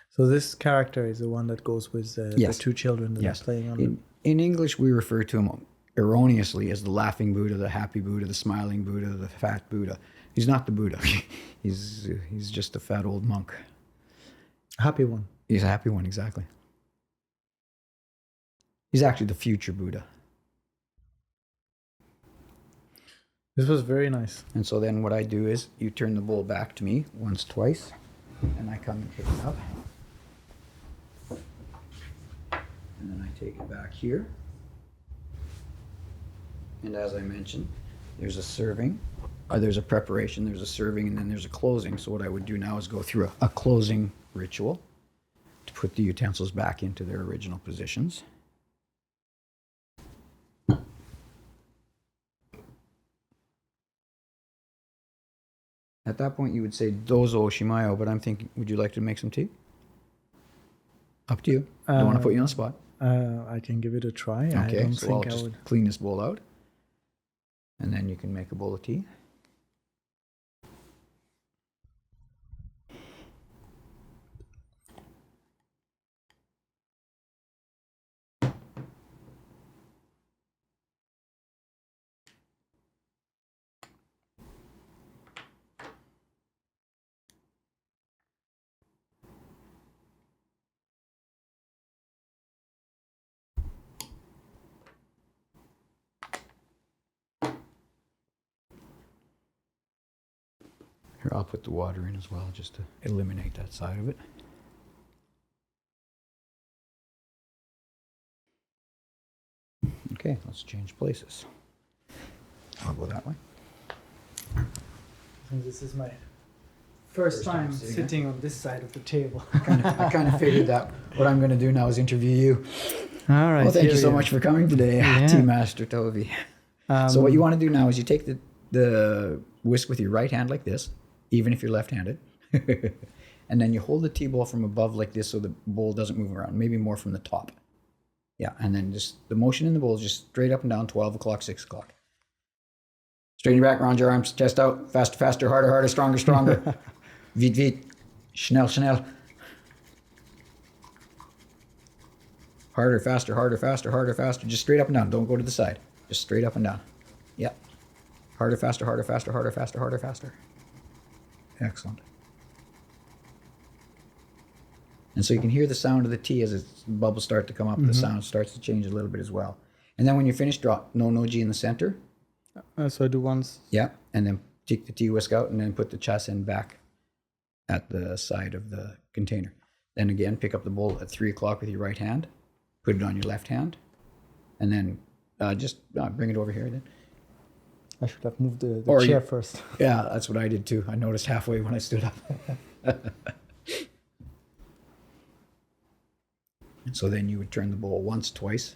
So this character is the one that goes with the 2 children that are playing on
In English, we refer to him erroneously as the laughing Buddha, the happy Buddha, the smiling Buddha, the fat Buddha. He's not the Buddha. He's just a fat old monk.
Happy one.
He's a happy one, exactly. He's actually the future Buddha.
This was very nice.
And so then what I do is you turn the bowl back to me once, twice, and I come and pick it up. And then I take it back here. And as I mentioned, there's a serving, or there's a preparation, there's a serving, and then there's a closing. So what I would do now is go through a closing ritual to put the utensils back into their original positions. At that point, you would say dozo oshimayo, but I'm thinking, would you like to make some tea? Up to you. I don't want to put you on the spot.
I can give it a try.
Okay,
I don't
so
think
I'll
I
just
would.
clean this bowl out. And then you can make a bowl of tea. Here, I'll put the water in as well, just to eliminate that side of it. Okay, let's change places. I'll go that way.
I think this is my first time
sitting
sitting on this side of the table.
I kind of figured that what I'm going to do now is interview you.
All right.
Well, thank you so much for coming today, Tea Master Tobi. So what you want to do now is you take the whisk with your right hand like this, even if you're left-handed, and then you hold the tea bowl from above like this so the bowl doesn't move around, maybe more from the top. Yeah, and then just the motion in the bowl is just straight up and down, 12 o'clock, 6 o'clock. Straighten your back, round your arms, chest out, faster, faster, harder, harder, stronger, stronger. Vite, vite. Schnell, schnell. Harder, faster, harder, faster, harder, faster. Just straight up and down. Don't go to the side. Just straight up and down. Yep. Harder, faster, harder, faster, harder, faster, harder, faster. Excellent. And so you can hear the sound of the T as its bubbles start to come up. The sound starts to change a little bit as well. And then when you're finished, drop no noji in the center.
So I do once.
Yeah. And then take the tea whisk out and then put the chasen back at the side of the container. Then again, pick up the bowl at 3 o'clock with your right hand. Put it on your left hand. And then just bring it over here then.
I should have moved the chair first.
Yeah, that's what I did too. I noticed halfway when I stood up. And so then you would turn the bowl once, twice.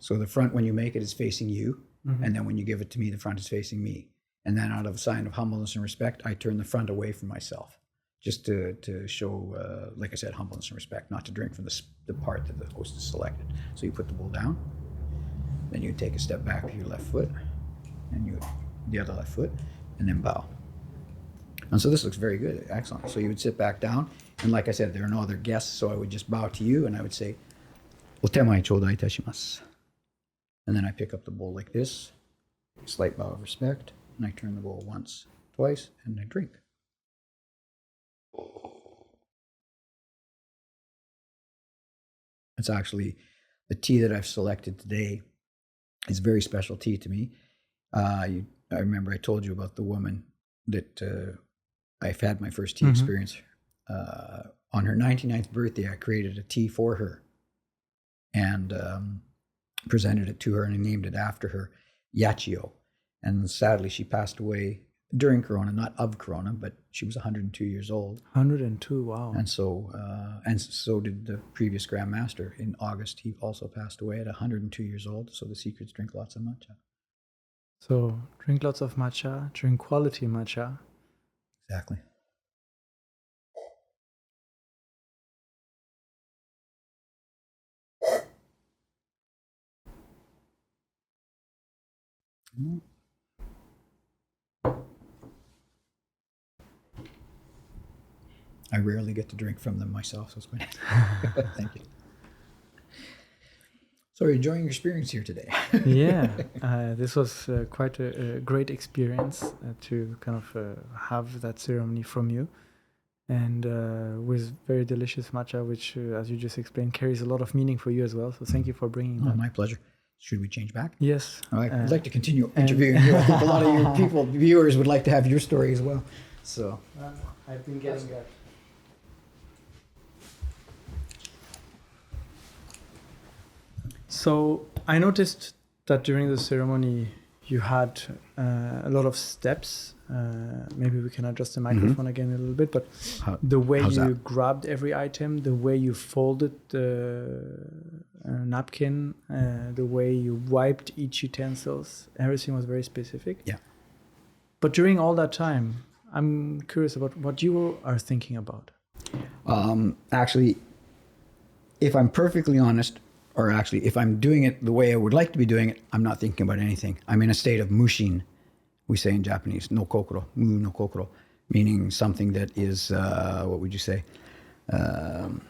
So the front, when you make it, is facing you. And then when you give it to me, the front is facing me. And then out of a sign of humbleness and respect, I turn the front away from myself. Just to show, like I said, humbleness and respect, not to drink from the part that the host has selected. So you put the bowl down. Then you take a step back with your left foot. And you the other left foot. And then bow. And so this looks very good. Excellent. So you would sit back down. And like I said, there are no other guests, so I would just bow to you and I would say, "Otemae chodai itashimasu." And then I pick up the bowl like this, slight bow of respect, and I turn the bowl once, twice, and I drink. It's actually the tea that I've selected today is very special tea to me. I remember I told you about the woman that I've had my first tea experience. On her 99th birthday, I created a tea for her and presented it to her, and I named it after her, Yachio. And sadly, she passed away during Corona, not of Corona, but she was 102 years old.
102, wow.
And so did the previous Grand Master. In August, he also passed away at 102 years old. So the secrets: drink lots of matcha.
So drink lots of matcha, drink quality matcha.
Exactly. I rarely get to drink from them myself, so it's great. Thank you. So, are you enjoying your experience here today?
Yeah, this was quite a great experience to kind of have that ceremony from you. And with very delicious matcha, which, as you just explained, carries a lot of meaning for you as well. So thank you for bringing that.
My pleasure. Should we change back?
Yes.
All right. I'd like to continue interviewing you. I think a lot of your viewers would like to have your story as well. So
I've been getting that. So I noticed that during the ceremony you had a lot of steps. Maybe we can adjust the microphone again a little bit, but the way you grabbed every item, the way you folded the napkin, the way you wiped each utensils, everything was very specific.
Yeah.
But during all that time, I'm curious about what you are thinking about.
Actually, if I'm perfectly honest, or actually if I'm doing it the way I would like to be doing it, I'm not thinking about anything. I'm in a state of mushin. We say in Japanese, no kokoro, mu no kokoro, meaning something that is, what would you say? In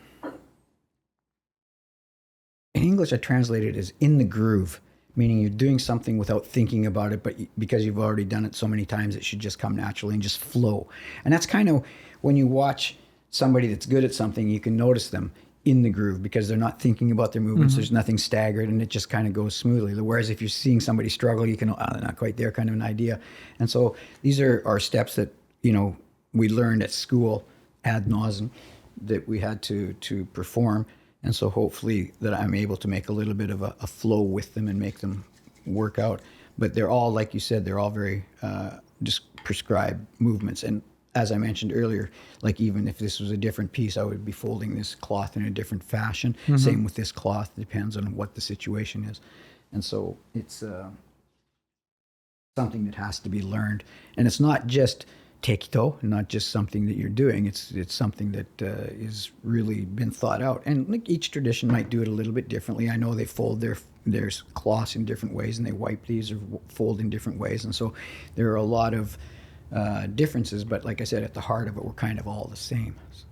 English, I translate it as in the groove, meaning you're doing something without thinking about it, but because you've already done it so many times, it should just come naturally and just flow. And that's kind of when you watch somebody that's good at something, you can notice them in the groove because they're not thinking about their movements. There's nothing staggered and it just kind of goes smoothly. Whereas if you're seeing somebody struggle, you can, they're not quite there, kind of an idea. And so these are our steps that, we learned at school ad nauseum that we had to perform. And so hopefully that I'm able to make a little bit of a flow with them and make them work out. But they're all, like you said, they're all very just prescribed movements. And as I mentioned earlier, like even if this was a different piece, I would be folding this cloth in a different fashion. Same with this cloth, depends on what the situation is. And so it's something that has to be learned. And it's not just tekito, not just something that you're doing. It's something that is really been thought out. And like each tradition might do it a little bit differently. I know they fold their cloths in different ways, and they wipe these or fold in different ways. And so there are a lot of differences. But like I said, at the heart of it, we're kind of all the same. So,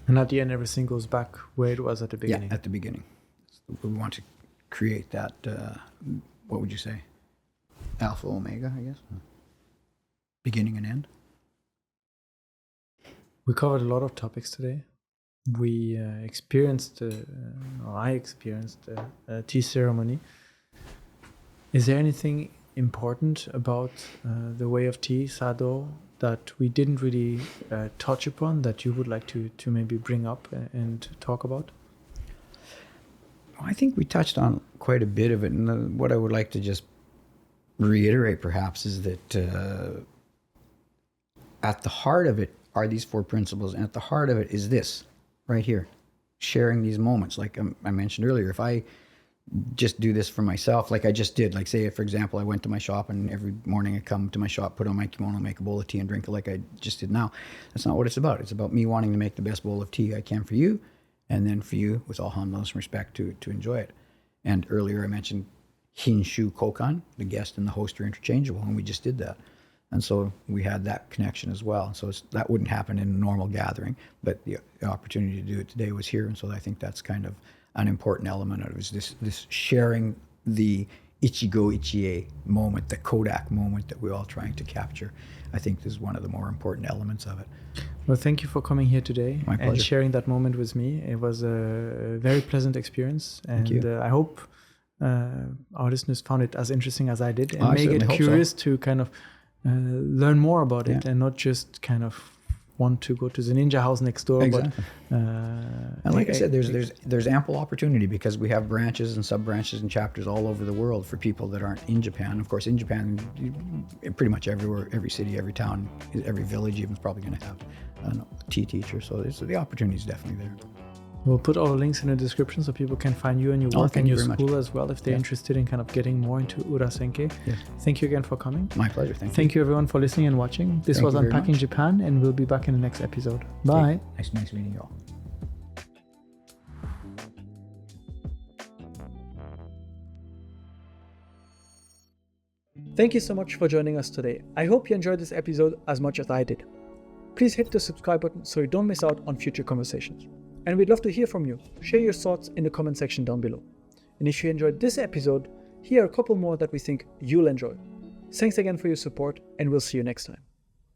And at the end, everything goes back where it was at the beginning.
yeah, at the beginning. We want to create that, what would you say? Alpha, omega, I guess. Beginning and end.
We covered a lot of topics today. We experienced, or I experienced a tea ceremony. Is there anything important about the way of tea, sado, that we didn't really touch upon that you would like to maybe bring up and talk about?
I think we touched on quite a bit of it. And what I would like to just reiterate perhaps is that at the heart of it are these 4 principles. And at the heart of it is this right here, sharing these moments. Like I mentioned earlier, if I just do this for myself, like I just did, like say, for example, I went to my shop and every morning I come to my shop, put on my kimono, make a bowl of tea and drink it like I just did now. That's not what it's about. It's about me wanting to make the best bowl of tea I can for you, and then for you, with all humbleness and respect, to enjoy it. And earlier I mentioned Hinshu Kokan, the guest and the host are interchangeable, and we just did that. And so we had that connection as well. So that wouldn't happen in a normal gathering, but the opportunity to do it today was here. And so I think that's kind of an important element of it, is this sharing the Ichigo Ichie moment, the Kodak moment that we're all trying to capture. I think this is one of the more important elements of it.
Well, thank you for coming here today and sharing that moment with me. It was a very pleasant experience, and I hope our listeners found it as interesting as I did, and make it curious to kind of learn more about it, and not just kind of want to go to the ninja house next door.
Exactly. But, and like I said, there's ample opportunity, because we have branches and sub-branches and chapters all over the world for people that aren't in Japan. Of course, in Japan, pretty much everywhere, every city, every town, every village even is probably going to have a tea teacher. So the opportunity is definitely there.
We'll put all the links in the description so people can find you and your work and your school as well if they're interested in kind of getting more into Urasenke.
Yes.
Thank you again for coming.
My pleasure.
Thank you everyone for listening and watching. This was Unpacking Japan, and we'll be back in the next episode. Bye.
Okay. Nice meeting you all.
Thank you so much for joining us today. I hope you enjoyed this episode as much as I did. Please hit the subscribe button so you don't miss out on future conversations. And we'd love to hear from you. Share your thoughts in the comment section down below. And if you enjoyed this episode, here are a couple more that we think you'll enjoy. Thanks again for your support, and we'll see you next time.